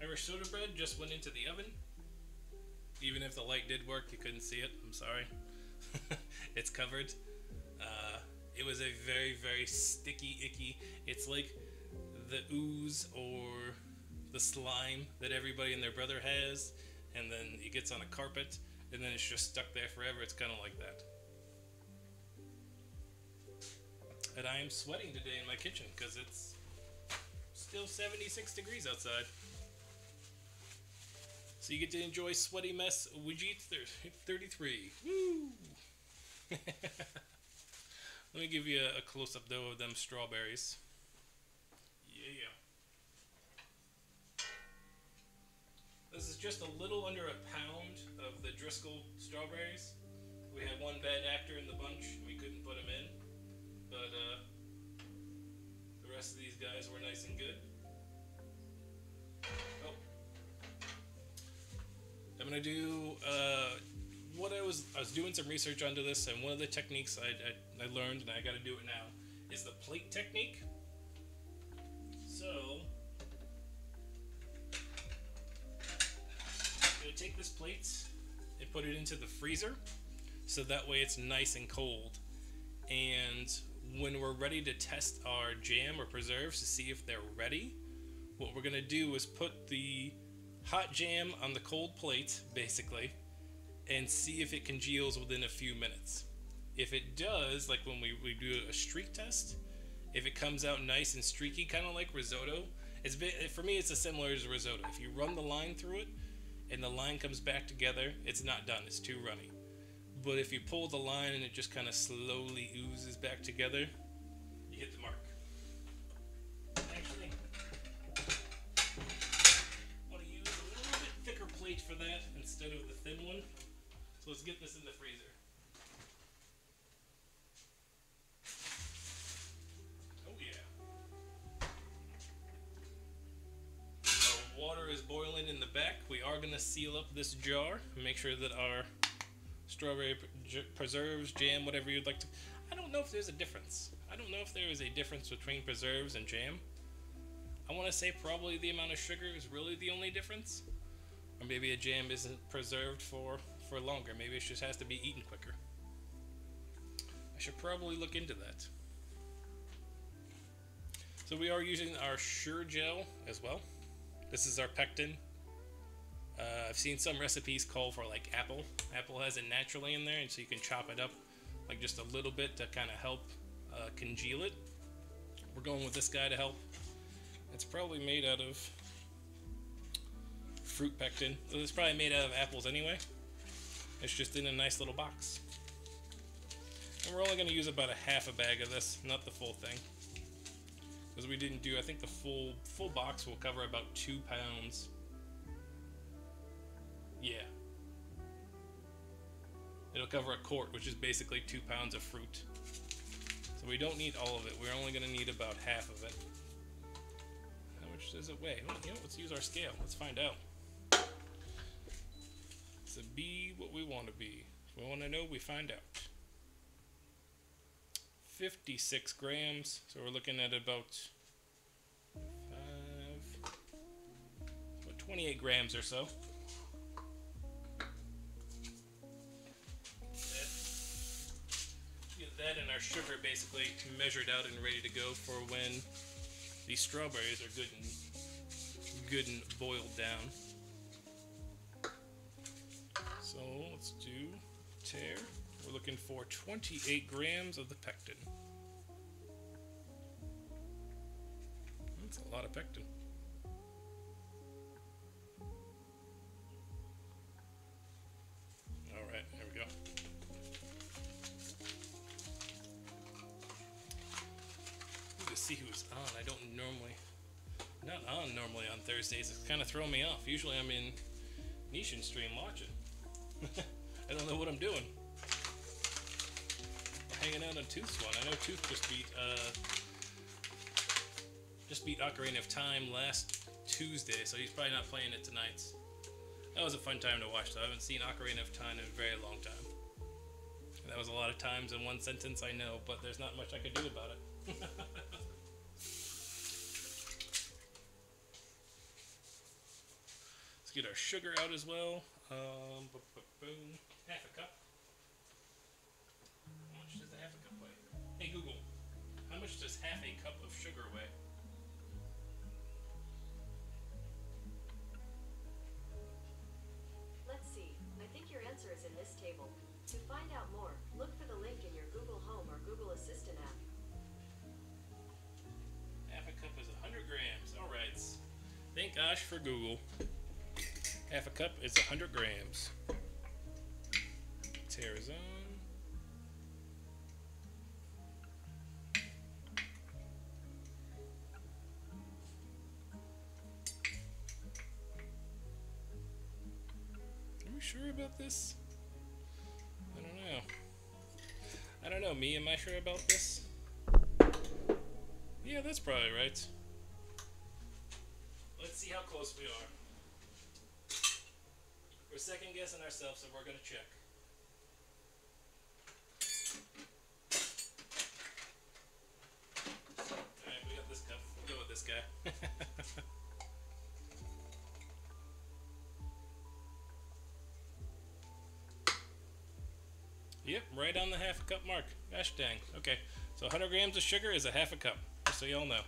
Irish soda bread just went into the oven. Even if the light did work, you couldn't see it. I'm sorry. It's covered. It was a very, very sticky, icky. It's like the ooze or the slime that everybody and their brother has, and then it gets on a carpet, and then it's just stuck there forever. It's kind of like that. And I am sweating today in my kitchen because it's still 76 degrees outside. So you get to enjoy Sweaty Mess Widget 33. Woo! Let me give you a close-up though of them strawberries. Yeah. This is just a little under a pound of the Driscoll strawberries. We had one bad actor in the bunch. We couldn't put him in. But the rest of these guys were nice and good. Oh. I'm going to do... I was doing some research onto this, and one of the techniques I learned, and I got to do it now, is the plate technique. So... I'm going to take this plate and put it into the freezer, so that way it's nice and cold. And when we're ready to test our jam or preserves to see if they're ready, what we're going to do is put the hot jam on the cold plate, basically, and see if it congeals within a few minutes. If it does, like when we do a streak test, if it comes out nice and streaky, kind of like risotto, for me it's as similar as risotto. If you run the line through it, and the line comes back together, it's not done, it's too runny. But if you pull the line and it just kind of slowly oozes back together, you hit the mark. Actually, I want to use a little bit thicker plate for that instead of the thin one. So let's get this in the freezer. Oh yeah. Our water is boiling in the back. We are going to seal up this jar and make sure that our strawberry preserves, jam, whatever you'd like to... I don't know if there's a difference. I don't know if there is a difference between preserves and jam. I want to say probably the amount of sugar is really the only difference. Or maybe a jam isn't preserved for longer. Maybe it just has to be eaten quicker. I should probably look into that. So we are using our Sure Gel as well. This is our pectin. I've seen some recipes call for like apple. Apple has it naturally in there, and so you can chop it up like just a little bit to kind of help congeal it. We're going with this guy to help. It's probably made out of fruit pectin. It's probably made out of apples anyway. It's just in a nice little box. And we're only going to use about a half a bag of this, not the full thing. Because we didn't do, I think the full box will cover about 2 pounds. Yeah. It'll cover a quart, which is basically 2 pounds of fruit. So we don't need all of it. We're only going to need about half of it. How much does it weigh? Well, you know, let's use our scale. Let's find out. So be what we want to be. If we want to know, we find out. 56 grams. So we're looking at about 28 grams or so. That and our sugar basically measured out and ready to go for when these strawberries are good and boiled down. So let's do tear. We're looking for 28 grams of the pectin. That's a lot of pectin. Alright, there we go. See who's on. I don't not on normally on Thursdays. It's kind of throwing me off. Usually I'm in Nishan stream watching. I don't know what I'm doing. Hanging out on Tooth's one. I know Tooth just beat Ocarina of Time last Tuesday, so he's probably not playing it tonight. That was a fun time to watch, though. I haven't seen Ocarina of Time in a very long time. And that was a lot of times in one sentence, I know, but there's not much I could do about it. Let's get our sugar out as well. Boom. Half a cup. How much does a half a cup weigh? Hey Google, how much does half a cup of sugar weigh? Let's see. I think your answer is in this table. To find out more, look for the link in your Google Home or Google Assistant app. Half a cup is 100 grams. Alright. Thank gosh for Google. Half a cup is 100 grams. Terrazone. Are we sure about this? I don't know. I don't know, me, am I sure about this? Yeah, that's probably right. Let's see how close we are. We're second guessing ourselves, so we're gonna check. Alright, we got this cup. We'll go with this guy. Yep, right on the half a cup mark. Gosh dang. Okay, so 100 grams of sugar is a half a cup, just so y'all know.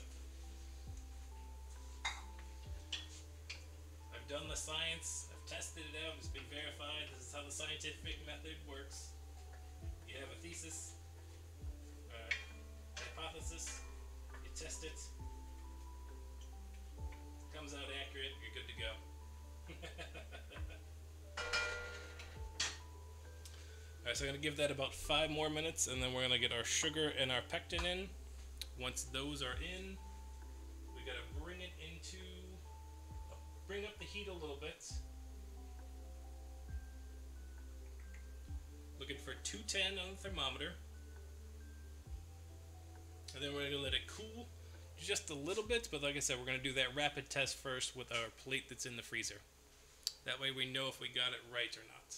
I've done the science, I've tested it out, it's been verified. This is how the scientific method works. You have a thesis, hypothesis, you test it, comes out accurate, you're good to go. Alright, so I'm going to give that about 5 more minutes, and then we're going to get our sugar and our pectin in. Once those are in, we got to bring it into, bring up the heat a little bit. Looking for 210 on the thermometer. And then we're going to let it cool just a little bit, but like I said, we're going to do that rapid test first with our plate that's in the freezer. That way we know if we got it right or not.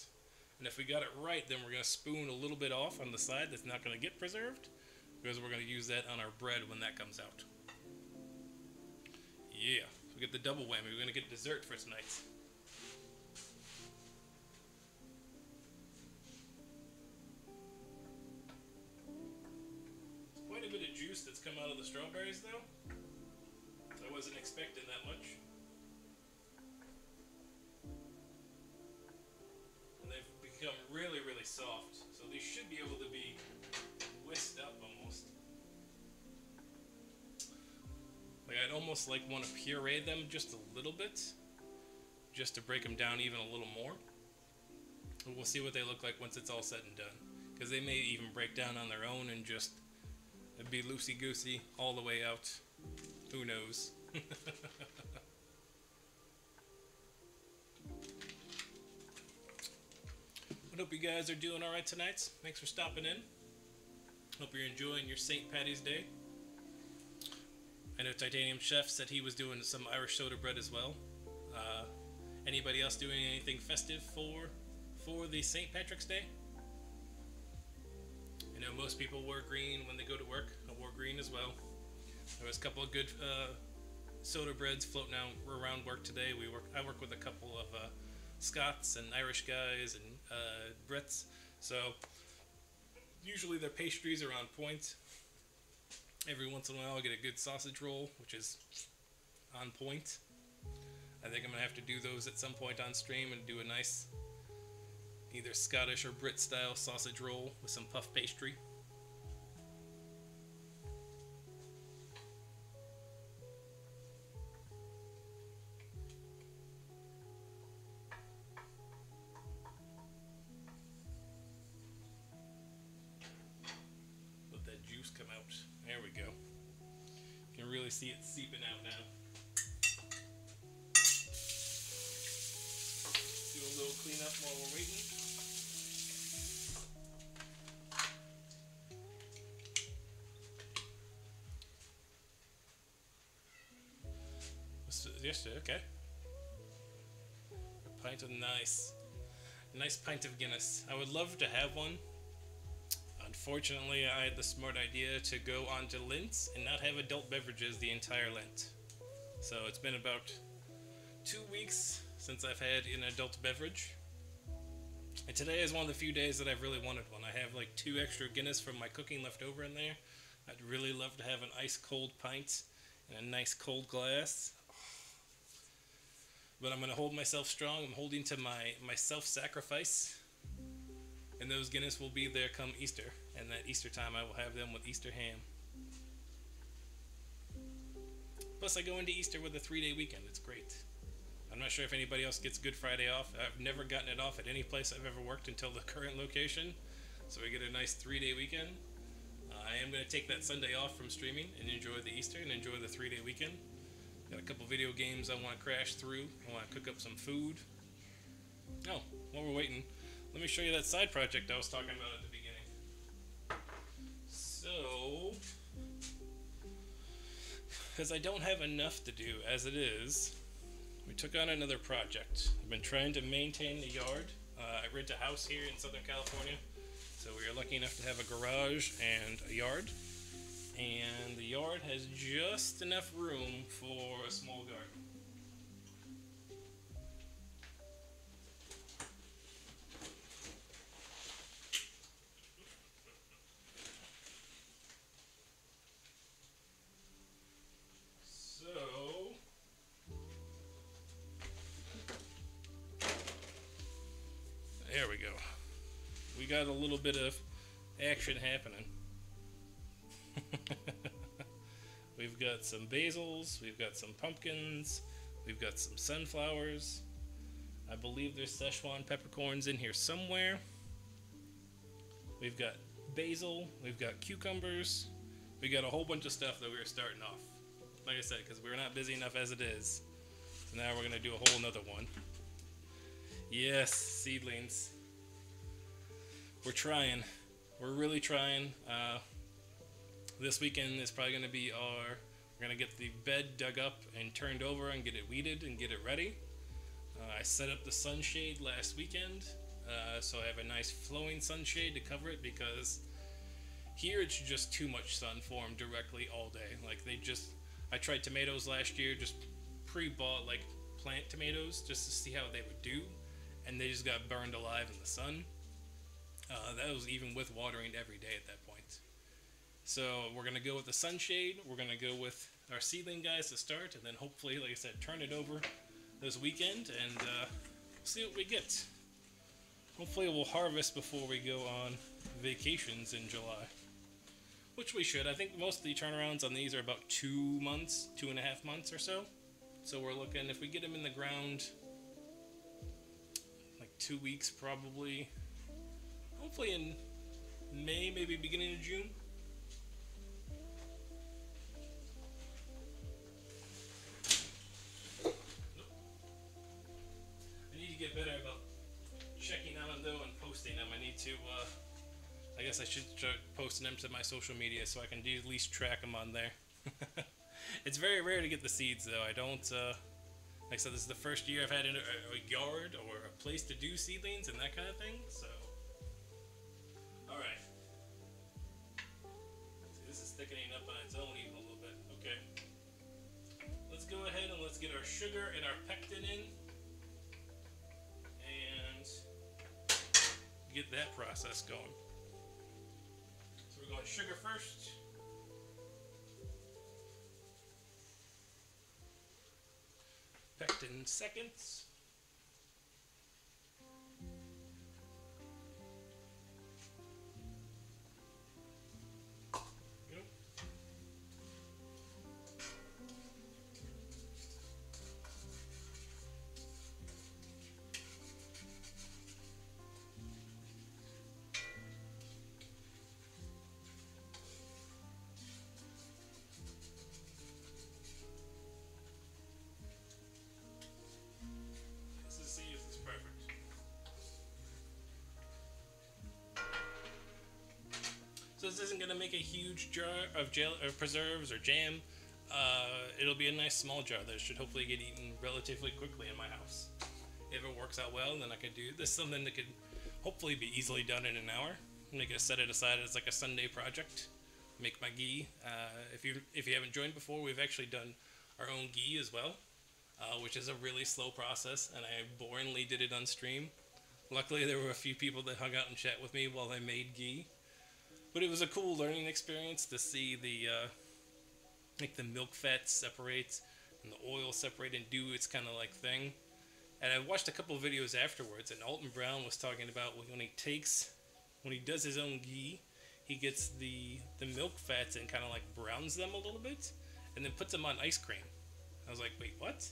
And if we got it right, then we're going to spoon a little bit off on the side that's not going to get preserved, because we're going to use that on our bread when that comes out. Yeah, we get the double whammy. We're going to get dessert for tonight. It's quite a bit of juice that's come out of the strawberries, though. I wasn't expecting that much. Really, really soft, so these should be able to be whisked up almost. Like I'd almost like want to puree them just a little bit, just to break them down even a little more. And we'll see what they look like once it's all said and done, because they may even break down on their own and just be loosey-goosey all the way out. Who knows? I hope you guys are doing alright tonight. Thanks for stopping in. Hope you're enjoying your St. Patty's Day. I know Titanium Chef said he was doing some Irish soda bread as well. Anybody else doing anything festive for the St. Patrick's Day? I know most people wear green when they go to work. I wore green as well. There was a couple of good soda breads floating around work today. I work with a couple of Scots and Irish guys and Brits, so usually their pastries are on point. Every once in a while I get a good sausage roll, which is on point. I think I'm gonna have to do those at some point on stream and do a nice either Scottish or Brit style sausage roll with some puff pastry. Let that juice come out. There we go. You can really see it seeping out now. clean up while we're waiting. Yesterday, okay. A pint of nice pint of Guinness. I would love to have one. Unfortunately, I had the smart idea to go on to Lent and not have adult beverages the entire Lent. So it's been about 2 weeks since I've had an adult beverage. And today is one of the few days that I've really wanted one. I have like 2 extra Guinness from my cooking left over in there. I'd really love to have an ice cold pint in a nice cold glass. But I'm going to hold myself strong. I'm holding to my self-sacrifice. And those Guinness will be there come Easter. And at Easter time, I will have them with Easter ham. Plus, I go into Easter with a 3-day weekend. It's great. I'm not sure if anybody else gets Good Friday off. I've never gotten it off at any place I've ever worked until the current location. So I get a nice 3-day weekend. I am going to take that Sunday off from streaming and enjoy the Easter and enjoy the 3-day weekend. Got a couple video games I want to crash through. I want to cook up some food. Oh, while we're waiting, let me show you that side project I was talking about at the beginning. So, because I don't have enough to do as it is, we took on another project. I've been trying to maintain the yard. I rent a house here in Southern California, so we are lucky enough to have a garage and a yard. And the yard has just enough room for a small garden. There we go. We got a little bit of action happening. We've got some basils, we've got some pumpkins, we've got some sunflowers. I believe there's Szechuan peppercorns in here somewhere. We've got basil, we've got cucumbers. We got a whole bunch of stuff that we're starting off. Like I said, because we're not busy enough as it is. So now we're going to do a whole nother one. Yes, seedlings. We're trying. We're really trying. This weekend is probably going to be we're going to get the bed dug up and turned over and get it weeded and get it ready. I set up the sunshade last weekend, so I have a nice flowing sunshade to cover it, because here it's just too much sun for them directly all day. Like I tried tomatoes last year, just pre-bought like plant tomatoes just to see how they would do, and they just got burned alive in the sun. That was even with watering every day at that point. So we're going to go with the sunshade, we're going to go with our seedling guys to start, and then hopefully, like I said, turn it over this weekend and see what we get. Hopefully we'll harvest before we go on vacations in July. Which we should. I think most of the turnarounds on these are about 2 months, 2.5 months or so. So we're looking, if we get them in the ground, like 2 weeks probably. Hopefully in May, maybe beginning of June. I need to get better about checking on them though and posting them. I need to, I guess I should start posting them to my social media so I can at least track them on there. It's very rare to get the seeds though. I don't, like I said, this is the first year I've had a yard or a place to do seedlings and that kind of thing, so. Alright. See, this is thickening up on its own even a little bit. Okay. Let's go ahead and let's get our sugar and our pectin in. And get that process going. So we're going sugar first. Pectin seconds. isn't gonna make a huge jar of gel or preserves or jam. It'll be a nice small jar that should hopefully get eaten relatively quickly in my house. If it works out well, then I could do this. Something that could hopefully be easily done in an hour. I'm gonna set it aside as like a Sunday project. Make my ghee. If you haven't joined before, we've actually done our own ghee as well, which is a really slow process, and I boringly did it on stream. Luckily, there were a few people that hung out and chat with me while I made ghee, but it was a cool learning experience to see the like the milk fat separate and the oil separate and do its kind of like thing. And I watched a couple of videos afterwards, and Alton Brown was talking about when he does his own ghee, he gets the milk fats and kind of like browns them a little bit, and then puts them on ice cream. I was like, wait, what?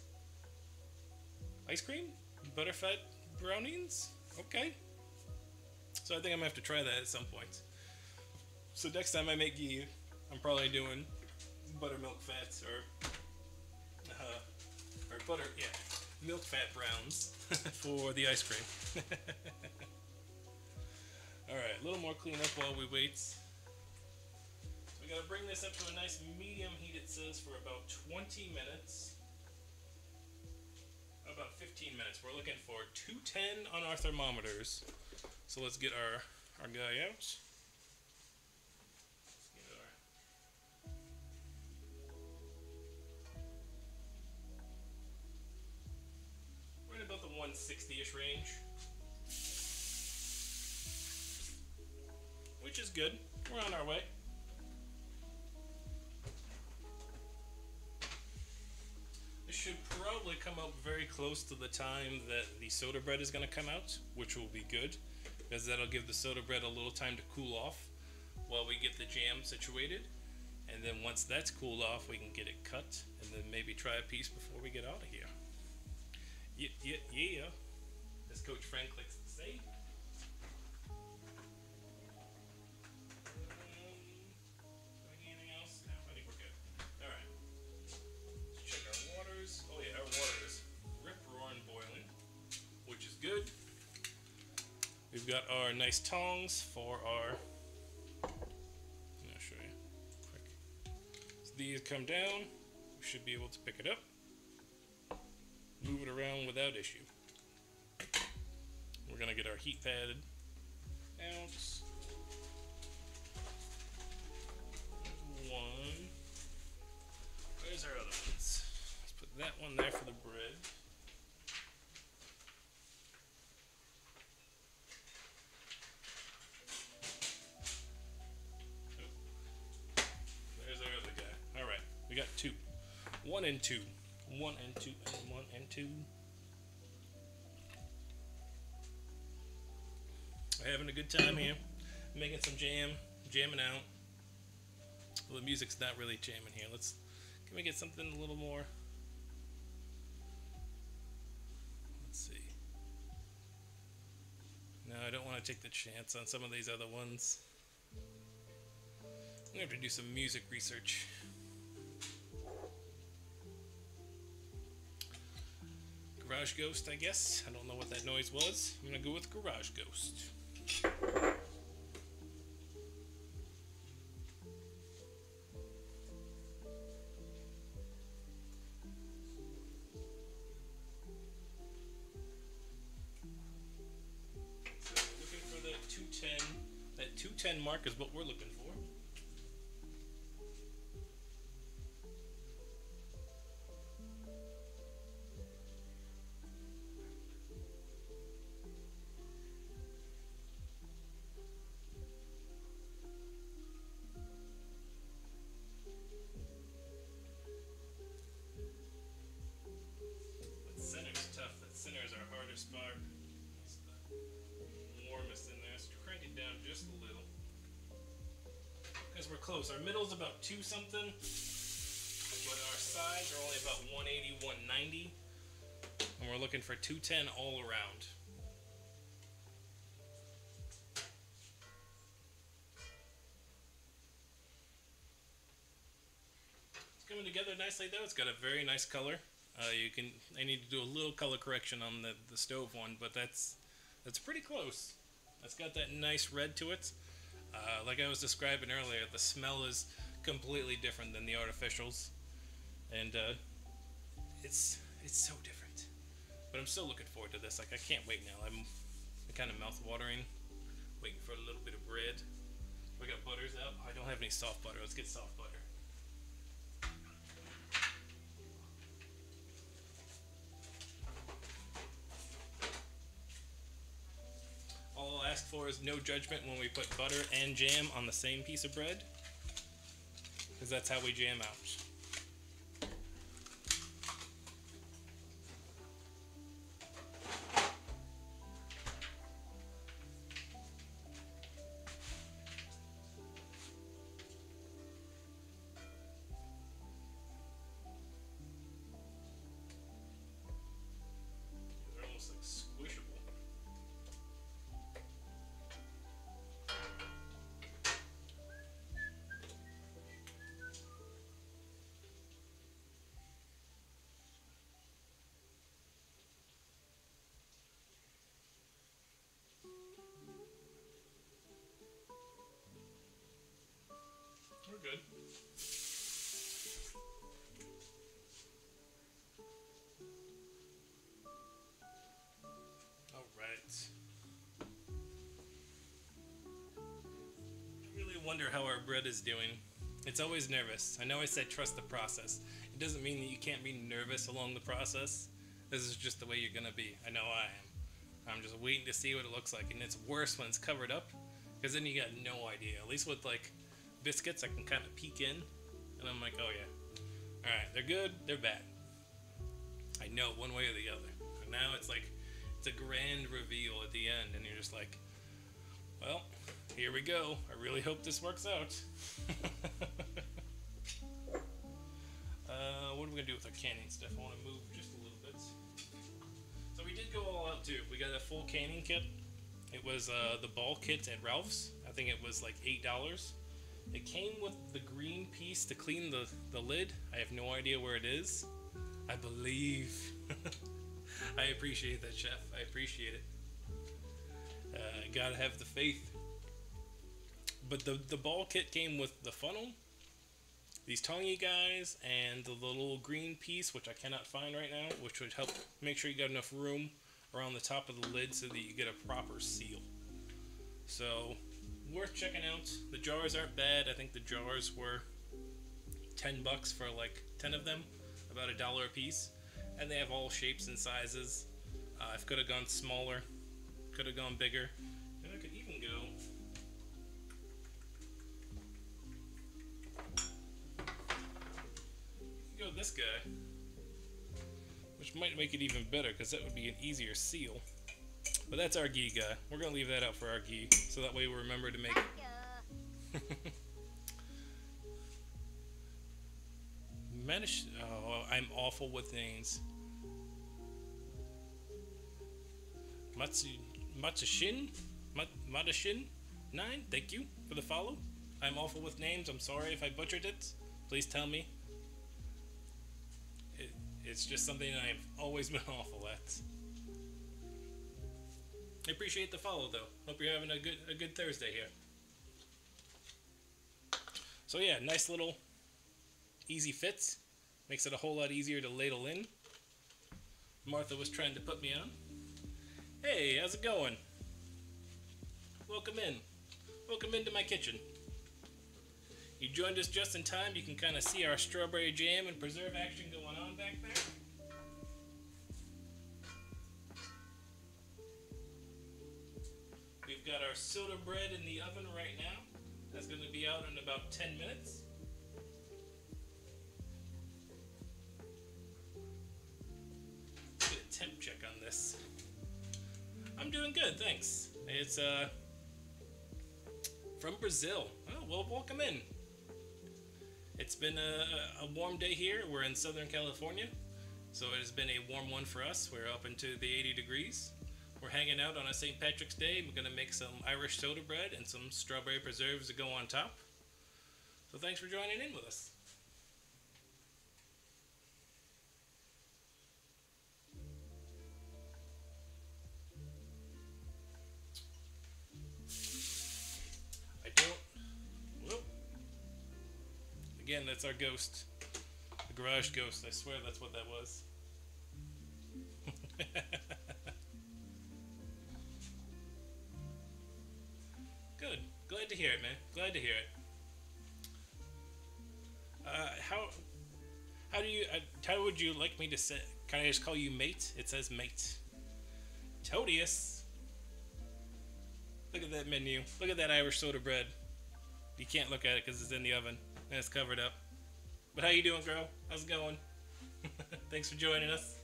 Ice cream? Butterfat brownings? Okay. So I think I'm gonna have to try that at some point. So next time I make ghee, I'm probably doing buttermilk fats or milk fat browns for the ice cream. Alright, a little more cleanup while we wait. We gotta bring this up to a nice medium heat, it says, for about 20 minutes. About 15 minutes. We're looking for 210 on our thermometers. So let's get our guy out. We're in about the 160-ish range. Which is good. We're on our way. This should probably come out very close to the time that the soda bread is going to come out, which will be good, because that'll give the soda bread a little time to cool off while we get the jam situated. And then once that's cooled off, we can get it cut, and then maybe try a piece before we get out of here. Yeah, as Coach Frank likes to say. Anything else? No, I think we're good. Alright. Let's check our waters. Oh yeah, our water is rip-roaring boiling, which is good. We've got our nice tongs for our... I'll show you quick. So these come down. We should be able to pick it up. Move it around without issue. We're gonna get our heat pad out. There's one. Where's our other ones? Let's put that one there for the bread. Oh. There's our other guy. Alright, we got two. 1 and 2. 1 and 2 and 1 and 2. We're having a good time here. Making some jamming out. Well, the music's not really jamming here. Can we get something a little more? Let's see. No, I don't want to take the chance on some of these other ones. I'm gonna have to do some music research. Garage Ghost, I guess. I don't know what that noise was. I'm gonna go with Garage Ghost. So looking for the 210. That 210 mark is what we're looking for. Part. It's the warmest in there, so crank it down just a little. Because we're close. Our middle's about 2 something, but our sides are only about 180, 190. And we're looking for 210 all around. It's coming together nicely though. It's got a very nice color. I need to do a little color correction on the stove one, but that's pretty close. It's got that nice red to it. Like I was describing earlier, the smell is completely different than the artificials, and it's so different. But I'm still looking forward to this. Like I can't wait now. I'm kind of mouth watering, waiting for a little bit of bread. We got butters out. I don't have any soft butter. Let's get soft butter. All I'll ask for is no judgment when we put butter and jam on the same piece of bread, because that's how we jam out. They're almost like squishable. We're good. All right. I really wonder how our bread is doing. It's always nervous. I know I said trust the process. It doesn't mean that you can't be nervous along the process. This is just the way you're gonna be. I know I am. I'm just waiting to see what it looks like, and it's worse when it's covered up, because then you got no idea. At least with like biscuits, I can kind of peek in, and I'm like, oh yeah. All right, they're good, they're bad. I know one way or the other. And now it's like, it's a grand reveal at the end, and you're just like, well, here we go. I really hope this works out. What are we gonna do with our canning stuff? I want to move just a little bit. So we did go all out too. We got a full canning kit. It was the ball kit at Ralph's. I think it was like $8. It came with the green piece to clean the lid. I have no idea where it is. I believe. I appreciate that, chef. I appreciate it. Gotta have the faith. But the ball kit came with the funnel, these tongy guys, and the little green piece, which I cannot find right now, which would help make sure you got enough room around the top of the lid so that you get a proper seal. So, worth checking out. The jars aren't bad. I think the jars were $10 for like 10 of them, about $1 a piece. And they have all shapes and sizes. I could have gone smaller, could have gone bigger, and I could even go this guy, which might make it even better because that would be an easier seal. But that's our ghee guy. We're gonna leave that out for our ghee, so that way we remember to make it. Oh, I'm awful with names. Matsashin 9. Thank you for the follow. I'm awful with names. I'm sorry if I butchered it. Please tell me. It's just something I've always been awful at. I appreciate the follow, though. Hope you're having a good Thursday here. So yeah, nice little easy fits. Makes it a whole lot easier to ladle in. Martha was trying to put me on. Hey, how's it going? Welcome in. Welcome into my kitchen. You joined us just in time. You can kind of see our strawberry jam and preserve action going on back there. We've got our soda bread in the oven right now. That's going to be out in about 10 minutes. Get a temp check on this. I'm doing good, thanks. It's from Brazil. Oh, well, welcome in. It's been a warm day here. We're in Southern California, so it has been a warm one for us. We're up into the 80 degrees. We're hanging out on a St. Patrick's Day. We're going to make some Irish soda bread and some strawberry preserves to go on top. So thanks for joining in with us. I don't Again, that's our ghost. The garage ghost. I swear that's what that was. Good. Glad to hear it, man. Glad to hear it. How would you like me to say? Can I just call you mate? It says mate. Todius. Look at that menu. Look at that Irish soda bread. You can't look at it because it's in the oven and it's covered up. But how you doing, girl? How's it going? Thanks for joining us.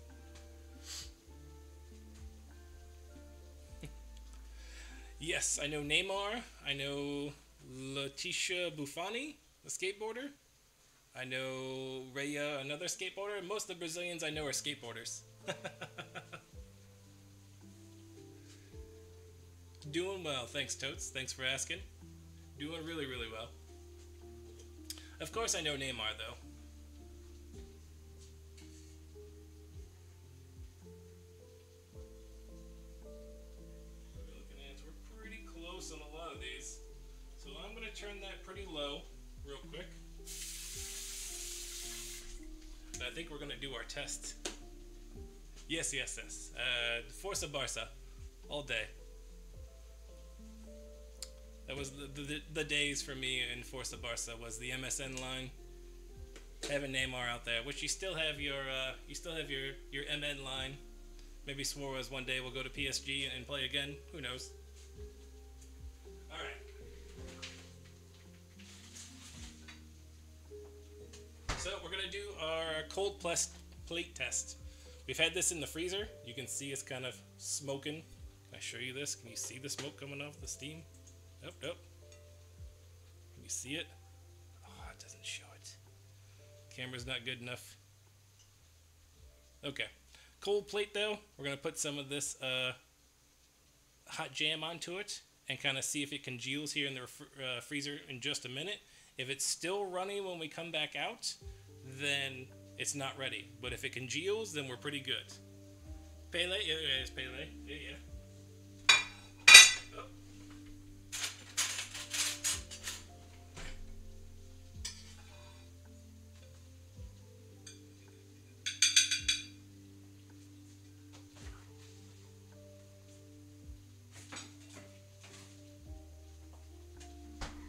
Yes, I know Neymar. I know Letitia Buffoni, the skateboarder. I know Raya, another skateboarder. Most of the Brazilians I know are skateboarders. Doing well, thanks Totes. Thanks for asking. Doing really, really well. Of course I know Neymar though. We're pretty close on a lot of these. So I'm going to turn that pretty low real quick. I think we're going to do our test. Yes. Forza Barca. All day. That was the days for me in Forza Barca, was the MSN line. Having Neymar out there, which you still have your MN line. Maybe Suarez one day will go to PSG and play again. Who knows? All right. So we're gonna do our cold plate test. We've had this in the freezer. You can see it's kind of smoking. Can I show you this? Can you see the smoke coming off the steam? Nope. Can you see it? Oh, it doesn't show it. Camera's not good enough. Okay. Cold plate though, we're gonna put some of this hot jam onto it and kind of see if it congeals here in the freezer in just a minute. If it's still running when we come back out, then it's not ready. But if it congeals, then we're pretty good. Pele, yeah, it's Pele, yeah. Oh.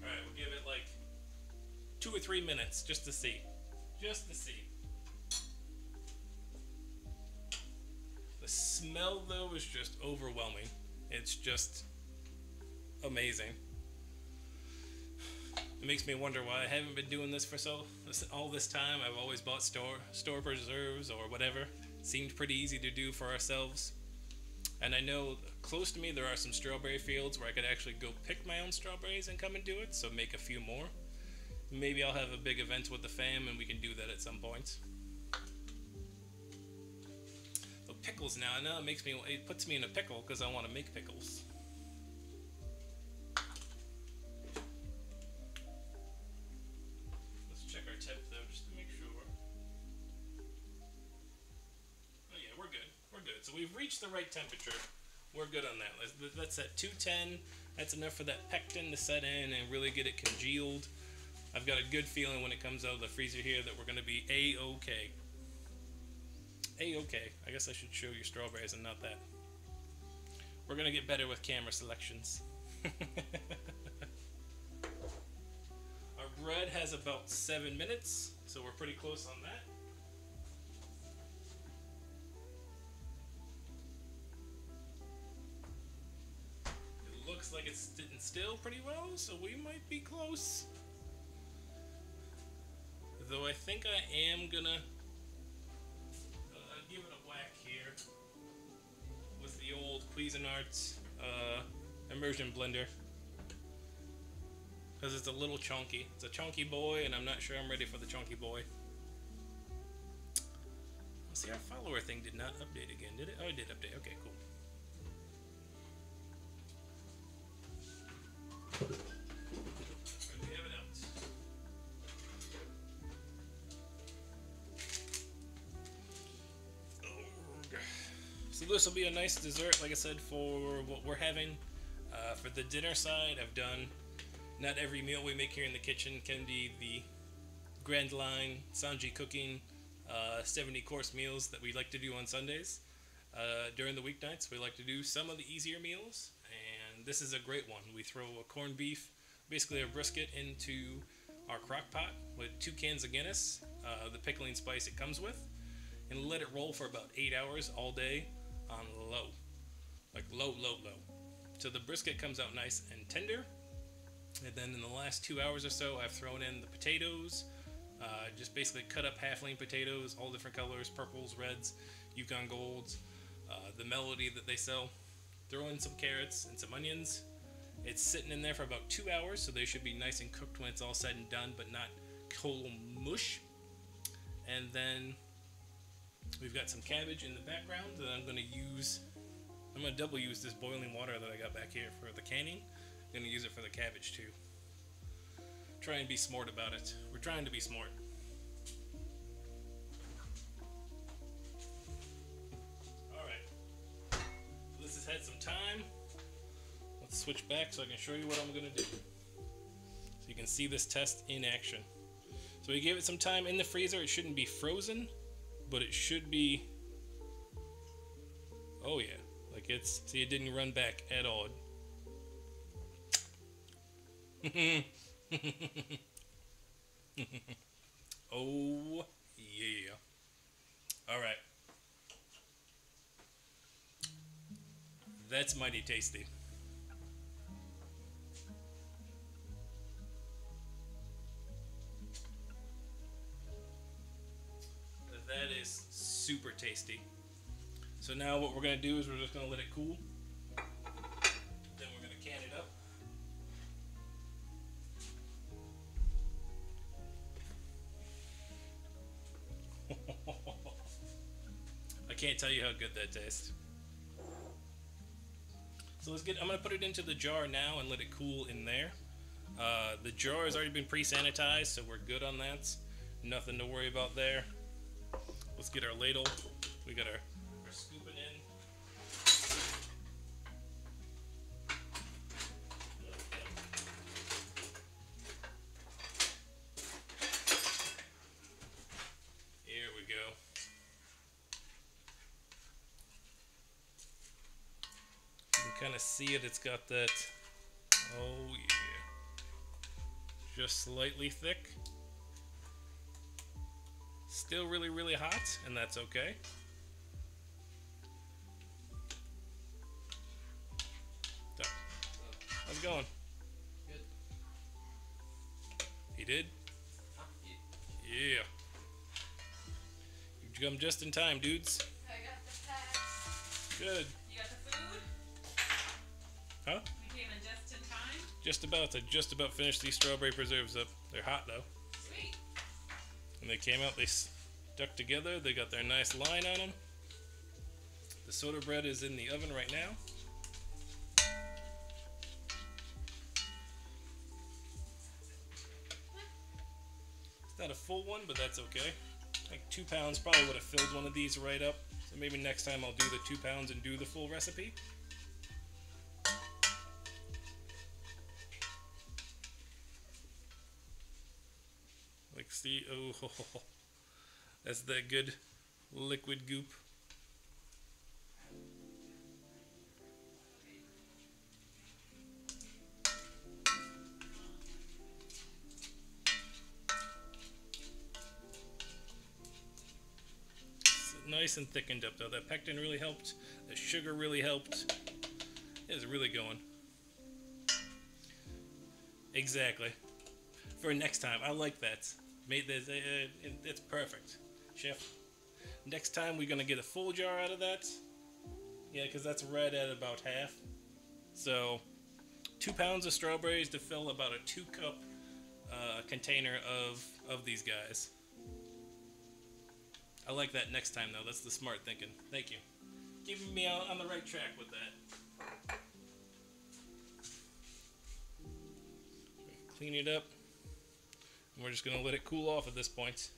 Alright, we'll give it like 2 or 3 minutes just to see. Just to see. The smell though is just overwhelming. It's just amazing. It makes me wonder why I haven't been doing this for all this time. I've always bought store preserves or whatever. Seemed pretty easy to do for ourselves. And I know close to me there are some strawberry fields where I could actually go pick my own strawberries and come and do it, so make a few more. Maybe I'll have a big event with the fam and we can do that at some point. So pickles now it puts me in a pickle because I want to make pickles. Let's check our temp though just to make sure. Oh yeah, we're good. We're good. So we've reached the right temperature. We're good on that. That's at 210. That's enough for that pectin to set in and really get it congealed. I've got a good feeling when it comes out of the freezer here that we're going to be A-okay. A-okay. I guess I should show you strawberries and not that. We're going to get better with camera selections. Our bread has about 7 minutes, so we're pretty close on that. It looks like it's sitting still pretty well, so we might be close. Though I think I am gonna give it a whack here with the old Cuisinart immersion blender, because it's a little chunky. It's a chunky boy, and I'm not sure I'm ready for the chunky boy. Let's see, our follower thing did not update again, did it? Oh, it did update. Okay, cool. So this will be a nice dessert, like I said, for what we're having. For the dinner side, I've done, not every meal we make here in the kitchen can be the Grand Line Sanji Cooking 70-course meals that we like to do on Sundays. During the weeknights, we like to do some of the easier meals, and this is a great one. We throw a corned beef, basically a brisket, into our crock pot with 2 cans of Guinness, the pickling spice it comes with, and let it roll for about 8 hours all day on low. Like low. So the brisket comes out nice and tender. And then in the last 2 hours or so, I've thrown in the potatoes, just basically cut up halfling potatoes, all different colors, purples, reds, Yukon Golds, the Melody that they sell. Throw in some carrots and some onions. It's sitting in there for about 2 hours, so they should be nice and cooked when it's all said and done, but not total mush. And then we've got some cabbage in the background that I'm going to double use this boiling water that I got back here for the canning. I'm going to use it for the cabbage too. Try and be smart about it. We're trying to be smart. Alright. This has had some time. Let's switch back so I can show you what I'm going to do. So you can see this test in action. So we gave it some time in the freezer. It shouldn't be frozen, but it should be... Oh yeah. Like it's... See, it didn't run back at all. Oh yeah. Alright. That's mighty tasty. That is super tasty. So now what we're going to do is we're just going to let it cool. Then we're going to can it up. I can't tell you how good that tastes. So I'm going to put it into the jar now and let it cool in there. The jar has already been pre-sanitized, so we're good on that. Nothing to worry about there. Let's get our ladle. We got our scooping in. Here we go. You can kind of see it. It's got that. Oh yeah. Just slightly thick. Still really, really hot, and that's okay. So, how's it going? Good. He did? Huh? Yeah. You come just in time, dudes. I got the packs. Good. You got the food? Huh? We came in just in time? Just about. I just about finished these strawberry preserves up. They're hot, though. Sweet. And they came out, they stuck together. They got their nice line on them. The soda bread is in the oven right now. It's not a full one, but that's okay. Like 2 pounds probably would have filled one of these right up. So maybe next time I'll do the 2 pounds and do the full recipe. Like, see, oh, that's that good liquid goop. It's nice and thickened up though. That pectin really helped. The sugar really helped. It's really going. Exactly. For next time, I like that. Made this. It's perfect, chef. Next time we're gonna get a full jar out of that. Yeah, because that's red at about half. So, 2 pounds of strawberries to fill about a 2-cup container of these guys. I like that next time though. That's the smart thinking. Thank you. Keeping me on the right track with that. Clean it up. And we're just going to let it cool off at this point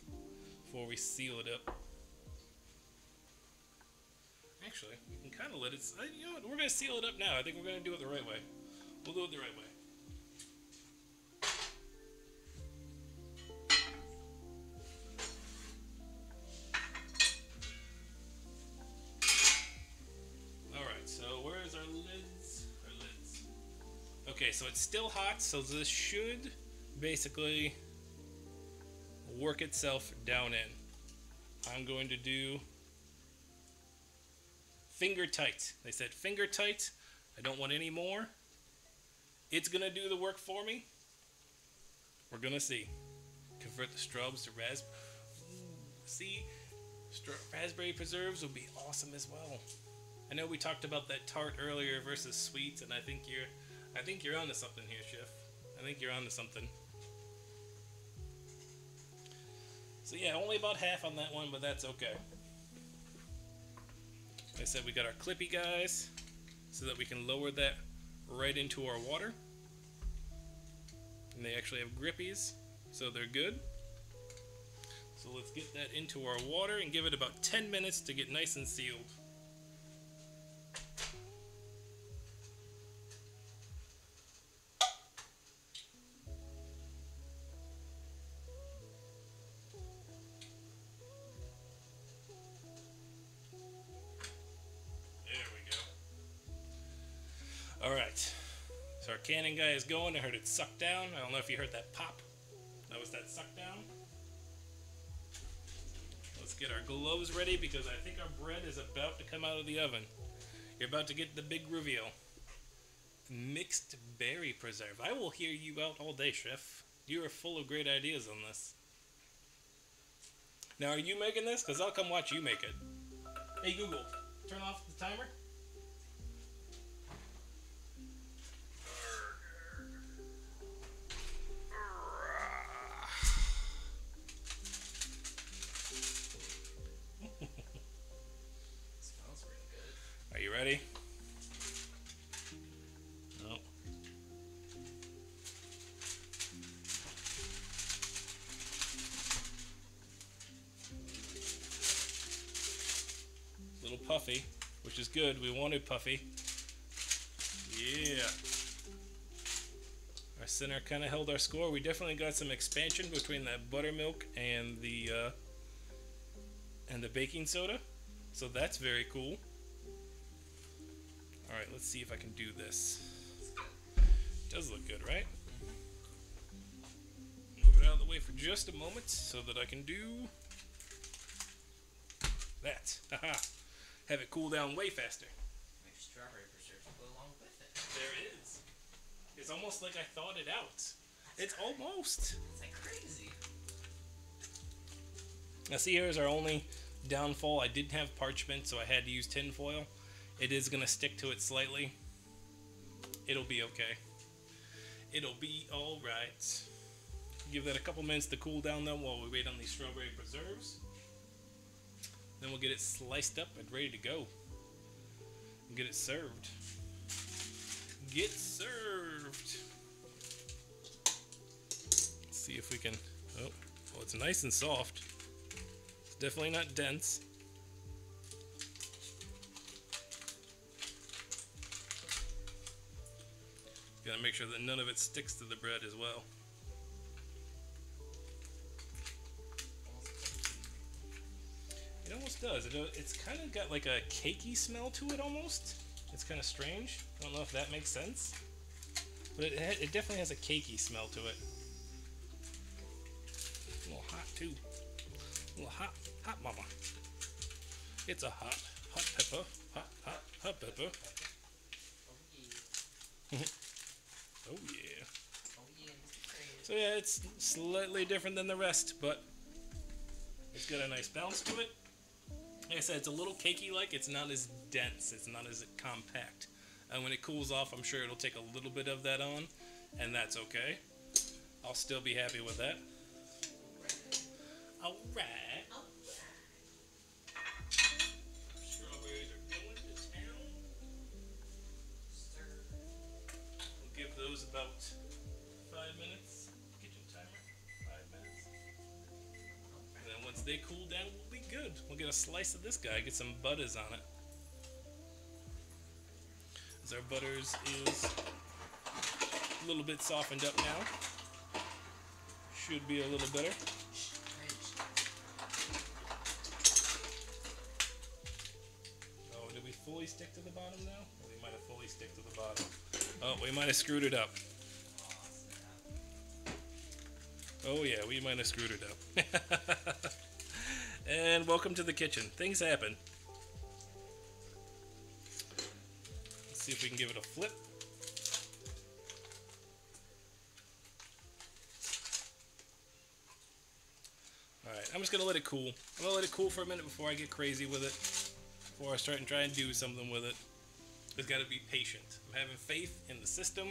before we seal it up. Actually, we can kind of let it... You know what? We're going to seal it up now. I think we're going to do it the right way. We'll do it the right way. Okay, so it's still hot, so this should basically work itself down in. I'm going to do finger tight. They said finger tight. I don't want any more. It's going to do the work for me. We're going to see. Convert the straws to raspberry. See, raspberry preserves would be awesome as well. I know we talked about that tart earlier versus sweet, and I think you're onto something here, Chef. I think you're onto something. So yeah, only about half on that one, but that's okay. Like I said, we got our clippy guys, so that we can lower that right into our water. And they actually have grippies, so they're good. So let's get that into our water and give it about 10 minutes to get nice and sealed. Alright, so our canning guy is going. I heard it suck down. I don't know if you heard that pop. That was that suck down. Let's get our gloves ready because I think our bread is about to come out of the oven. You're about to get the big reveal. Mixed berry preserve. I will hear you out all day, Chef. You are full of great ideas on this. Now, are you making this? Because I'll come watch you make it. Hey, Google, turn off the timer. Smells really good. Are you ready? No. A little puffy, which is good. We wanted puffy. Yeah. Our center kind of held our score. We definitely got some expansion between that buttermilk and the baking soda. So that's very cool. Alright, let's see if I can do this. Does look good, right? Move it out of the way for just a moment so that I can do that. Haha. Have it cool down way faster. Maybe strawberry preserves will go along with it. There is. It's almost like I thought it out. It's almost. It's like crazy. Now see, here's our only downfall. I didn't have parchment, so I had to use tin foil. It is going to stick to it slightly. It'll be okay. It'll be alright. Give that a couple minutes to cool down though while we wait on these strawberry preserves. Then we'll get it sliced up and ready to go. And get it served. Get served! Let's see if we can... Oh, it's nice and soft. It's definitely not dense. Gotta make sure that none of it sticks to the bread as well. It almost does. It's kind of got like a cakey smell to it almost. It's kind of strange. I don't know if that makes sense. But it definitely has a cakey smell to it. A little hot too. A little hot mama. It's a hot pepper. Hot pepper. Oh yeah. Oh yeah, Mr. Crazy. So yeah, it's slightly different than the rest, but it's got a nice bounce to it. Like I said, it's a little cakey like. It's not as dense. It's not as compact. And when it cools off, I'm sure it'll take a little bit of that on, and that's okay. I'll still be happy with that. Alright. Strawberries are going to town. Stir. We'll give those about 5 minutes. Kitchen timer, 5 minutes. And then once they cool down, we'll be good. We'll get a slice of this guy, get some butters on it. As our butters is a little bit softened up now. Should be a little better. Oh, did we fully fully stick to the bottom now? Or we might have fully stick to the bottom. Oh, we might have screwed it up. Oh yeah, we might have screwed it up. And welcome to the kitchen. Things happen. Let's see if we can give it a flip. Alright, I'm just going to let it cool. I'm going to let it cool for a minute before I get crazy with it. Before I start and try and do something with it. Just got to be patient. I'm having faith in the system.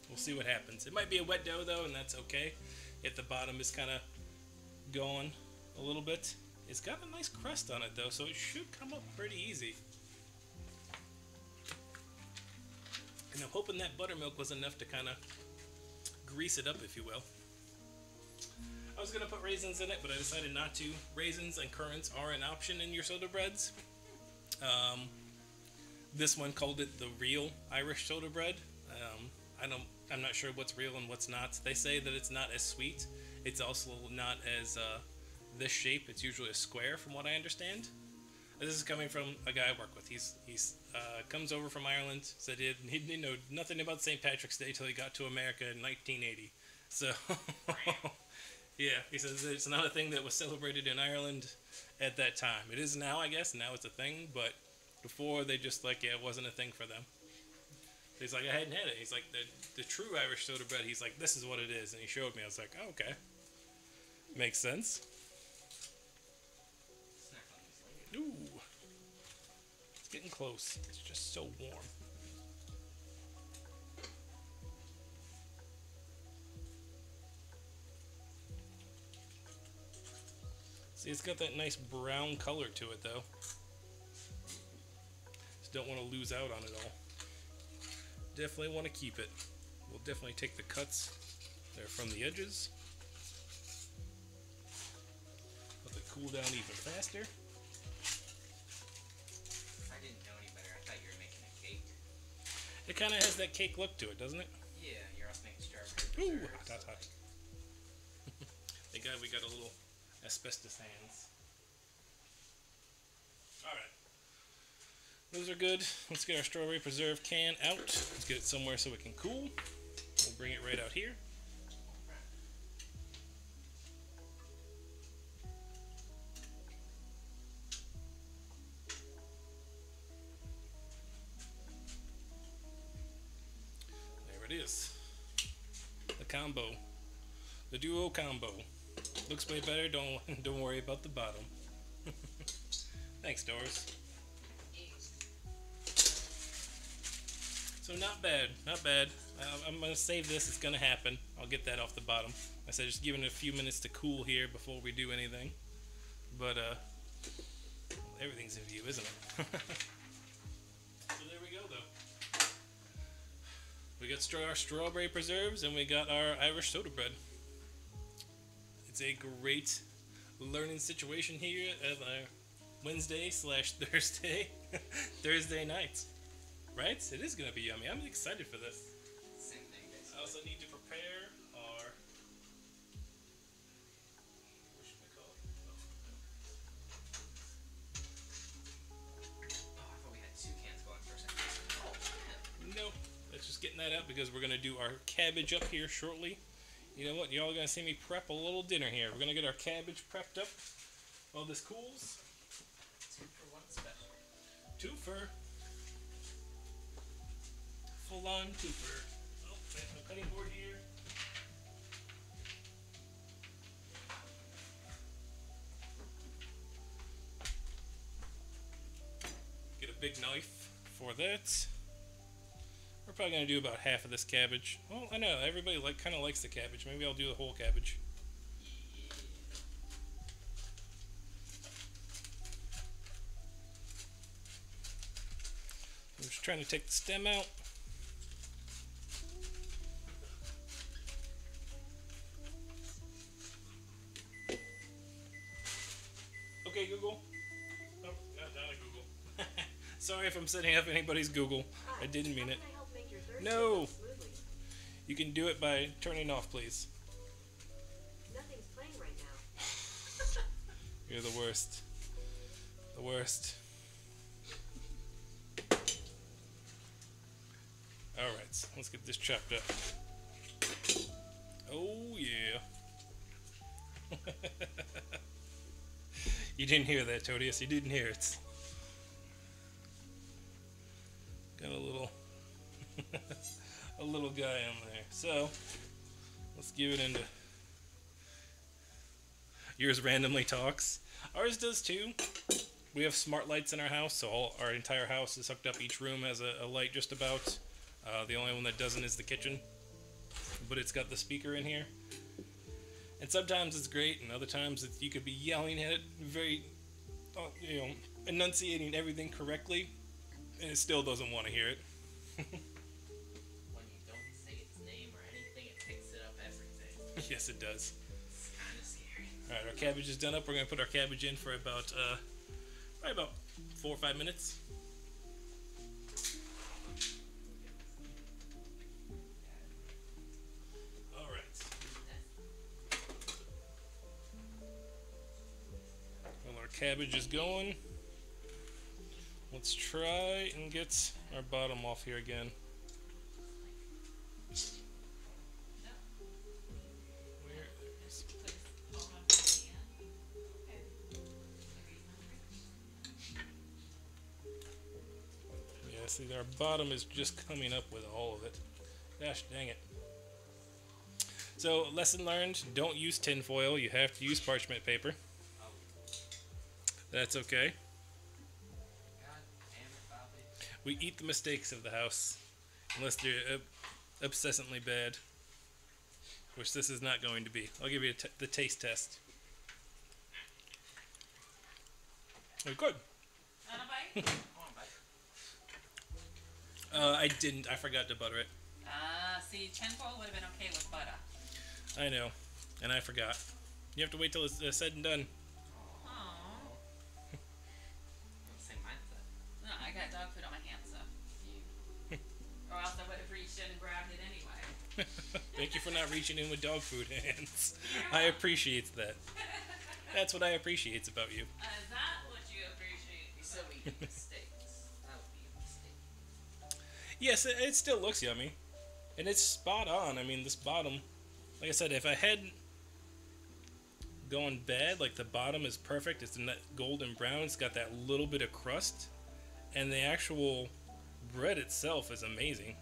We'll see what happens. It might be a wet dough though, and that's okay. If the bottom is kind of gone a little bit. It's got a nice crust on it though, so it should come up pretty easy. And I'm hoping that buttermilk was enough to kind of grease it up, if you will. I was going to put raisins in it, but I decided not to. Raisins and currants are an option in your soda breads. This one called it the real Irish soda bread. I'm not sure what's real and what's not. They say that it's not as sweet. It's also not as this shape. It's usually a square, from what I understand. This is coming from a guy I work with. He's comes over from Ireland. Said he didn't know nothing about St. Patrick's Day till he got to America in 1980. So, yeah, he says it's not a thing that was celebrated in Ireland at that time. It is now, I guess. Now it's a thing, but before they just it wasn't a thing for them. He's like, I hadn't had it. He's like, the true Irish soda bread. He's like, this is what it is, and he showed me. I was like, oh, okay, makes sense. Ooh, it's getting close. It's just so warm. See, it's got that nice brown color to it, though. Just don't want to lose out on it all. Definitely want to keep it. We'll definitely take the cuts there from the edges. Let it cool down even faster. I didn't know any better. I thought you were making a cake. It kind of has that cake look to it, doesn't it? Yeah, you're also making strawberry Ooh, preserves. hot. Thank God we got a little asbestos hands. Alright. Those are good. Let's get our strawberry preserve can out. Let's get it somewhere so it can cool. We'll bring it right out here. There it is. The combo. The duo combo. Looks way better. Don't worry about the bottom. Thanks, Doris. So not bad, not bad. I'm gonna save this. It's gonna happen. I'll get that off the bottom. I said just giving it a few minutes to cool here before we do anything. But everything's in view, isn't it? So there we go, though. We got our strawberry preserves, and we got our Irish soda bread. It's a great learning situation here at Wednesday/Thursday, Thursday nights. Right? It is going to be yummy. I'm excited for this. Same thing, basically. I also need to prepare our... What should we call it? Oh, I thought we had 2 cans going for a second. Oh, man. No. Let's just getting that out because we're going to do our cabbage up here shortly. You know what? Y'all are going to see me prep a little dinner here. We're going to get our cabbage prepped up while this cools. 2 for 1 special. 2 for... Full-on twofer. Oh, I have no cutting board here. Get a big knife for that. We're probably gonna do about half of this cabbage. Well, I know everybody kind of likes the cabbage. Maybe I'll do the whole cabbage. I'm just trying to take the stem out. Okay, Google. Oh, not a Google. Sorry if I'm setting up anybody's Google. I didn't mean it. How can I help make your Thursday No. go smoothly? You can do it by turning off, please. Nothing's playing right now. You're the worst. The worst. let's get this chopped up. Oh yeah. You didn't hear that, Todius. You didn't hear it. Got a little a little guy on there. So let's give it into yours randomly talks. Ours does too. We have smart lights in our house, so our entire house is hooked up. Each room has a light just about. The only one that doesn't is the kitchen, but it's got the speaker in here. And sometimes it's great, and other times you could be yelling at it, very, enunciating everything correctly, and it still doesn't want to hear it. When you don't say its name or anything, it picks it up everything. Yes, it does. It's kind of scary. All right, our cabbage is done up. We're gonna put our cabbage in for about probably about 4 or 5 minutes. All right. Well, our cabbage is going. Let's try and get our bottom off here again. Where is Yeah, see, our bottom is just coming up with all of it. Gosh dang it. So, lesson learned, don't use tin foil. You have to use parchment paper. That's okay. God damn it, Bobby. We eat the mistakes of the house. Unless they're obsessively bad. Which this is not going to be. I'll give you the taste test. Oh, good. Want a bite? Come on, bud. I didn't. I forgot to butter it. See, tinfoil would have been okay with butter. I know. And I forgot. You have to wait till it's said and done. Oh. Same mindset. No, I got dog food on my hands, so. Or else I would have reached in and grabbed it anyway. Thank you for not reaching in with dog food hands. I appreciate that. That's what I appreciate about you. Is that what you appreciate? You said we eat mistakes. That would be a mistake. Yes, it still looks yummy. And it's spot on. I mean, this bottom, like I said, if I had gone bad, like the bottom is perfect. It's that golden brown. It's got that little bit of crust. And the actual bread itself is amazing.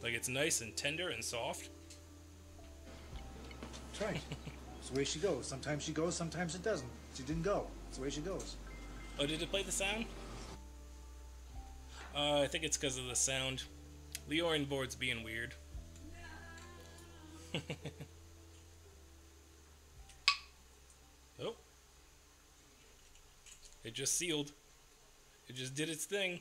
Like, it's nice and tender and soft. That's right. It's the way she goes. Sometimes she goes, sometimes it doesn't. She didn't go. It's the way she goes. Oh, did it play the sound? I think it's because of the sound. Leorin board's being weird. Oh. It just sealed. It just did its thing.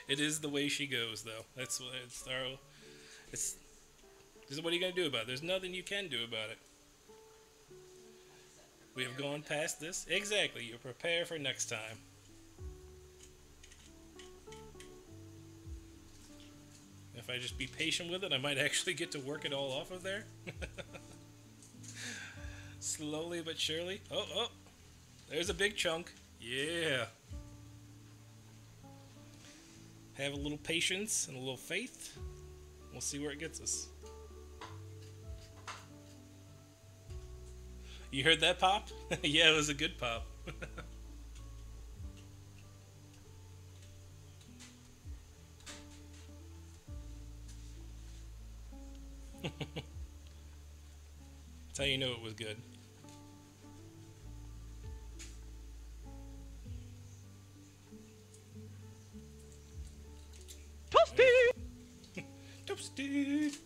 It is the way she goes, though. That's what it's our. It's. This is what are you gonna do about it? There's nothing you can do about it. We have gone past this. Exactly. You prepare for next time. If I just be patient with it, I might actually get to work it all off of there. Slowly but surely. Oh, oh. There's a big chunk. Yeah. Have a little patience and a little faith. We'll see where it gets us. You heard that pop? Yeah, it was a good pop. That's how you know it was good. Toasty! Toasty!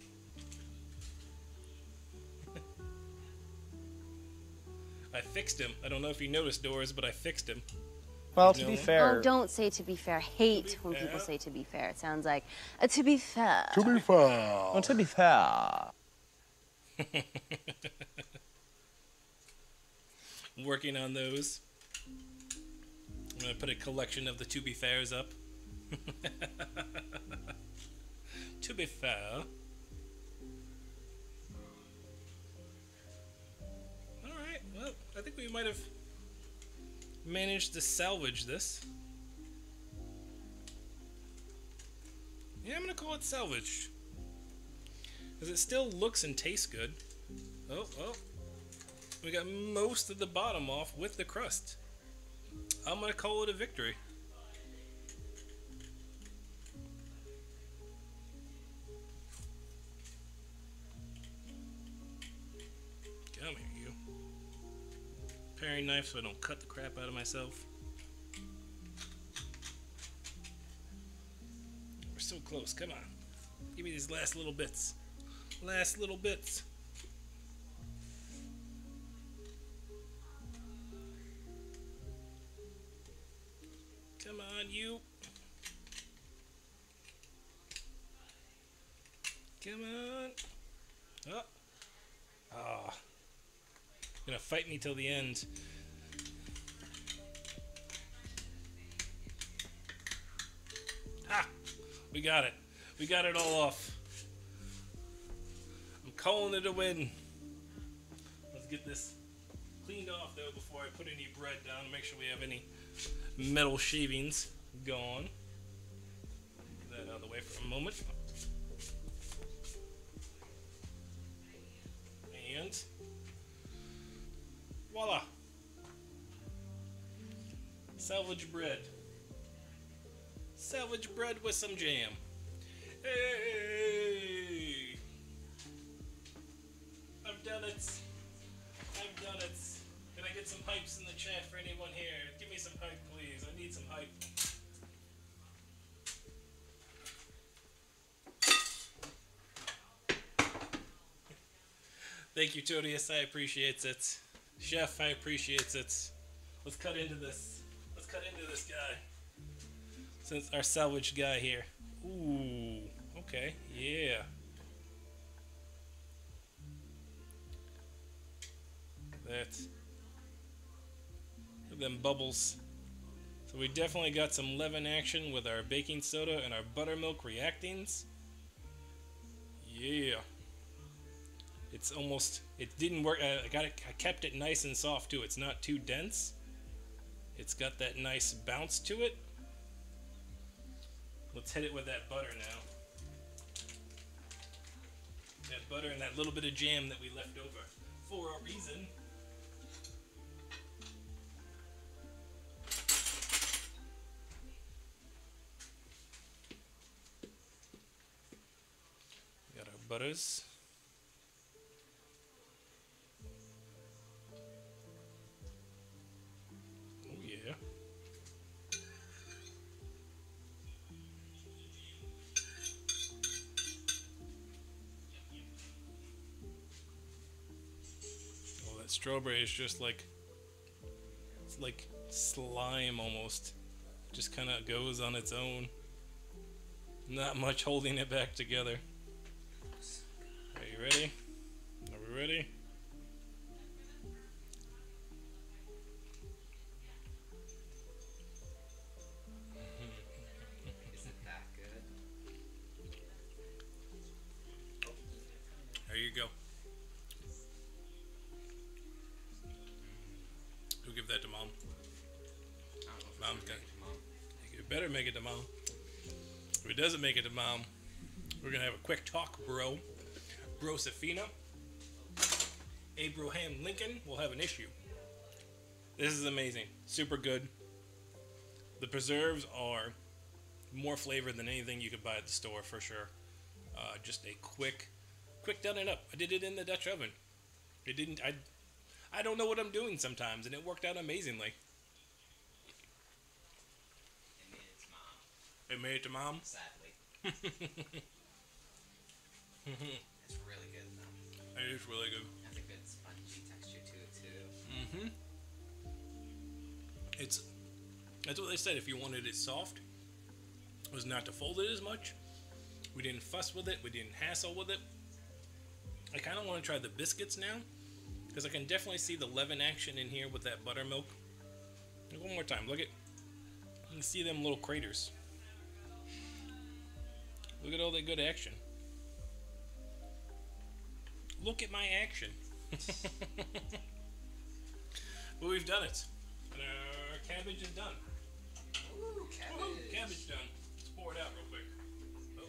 I fixed him. I don't know if you noticed, Doris, but I fixed him. Well, to No. be fair, Oh, don't say to be fair. Hate when people say to be fair. It sounds like to be fair. well, to be fair, Working on those. I'm gonna put a collection of the To Be Fairs up. To be fair. Alright, well, I think we might have managed to salvage this. Yeah, I'm gonna call it salvaged. Because it still looks and tastes good. Oh, oh. We got most of the bottom off with the crust. I'm gonna call it a victory. Come here, you. Paring knife so I don't cut the crap out of myself. We're so close. Come on. Give me these last little bits. Last little bits. Come on, you. Come on. Oh. Ah. Gonna fight me till the end. Ha! We got it. We got it all off. I'm calling it a win. Let's get this cleaned off though before I put any bread down to make sure we have any metal shavings gone. Get that out of the way for a moment. And voila! Salvage bread. Salvage bread with some jam. Hey! I've done it. I've done it. Can I get some hypes in the chat for anyone here? Give me some hype, please. I need some hype. Thank you, Todius. I appreciate it. Chef, I appreciate it. Let's cut into this. Let's cut into this guy. Since our salvage guy here. Ooh. Okay. Yeah. That. Look at them bubbles. So we definitely got some leaven action with our baking soda and our buttermilk reactings. Yeah. It's almost, it didn't work. I kept it nice and soft too. It's not too dense. It's got that nice bounce to it. Let's hit it with that butter now. That butter and that little bit of jam that we left over for a reason. We got our butters. Strawberry is just like, it's like slime almost. Just kind of goes on its own. Not much holding it back together. Are you ready? Are we ready? Isn't that good? There you go. Who give that to mom? Mom's gonna. You better make it to mom. If it doesn't make it to mom, we're gonna have a quick talk, bro. Bro Safina. Abraham Lincoln will have an issue. This is amazing. Super good. The preserves are more flavor than anything you could buy at the store for sure. Just a quick done and up. I did it in the Dutch oven. It didn't. I don't know what I'm doing sometimes, and it worked out amazingly. It made it to mom. It made it to mom? Sadly. It's really good though. It is really good. It has a good spongy texture to it too. Mm-hmm. That's what they said. If you wanted it soft, was not to fold it as much. We didn't fuss with it. We didn't hassle with it. I kind of want to try the biscuits now, because I can definitely see the leaven action in here with that buttermilk. Look, one more time. Look at, you can see them little craters. Look at all that good action. Look at my action. But we've done it. And our cabbage is done. Ooh, cabbage. Woo-hoo, cabbage done. Let's pour it out real quick. Oh,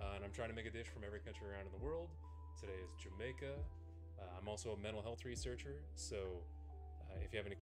and I'm trying to make a dish from every country around in the world. Today is Jamaica. I'm also a mental health researcher, so if you have any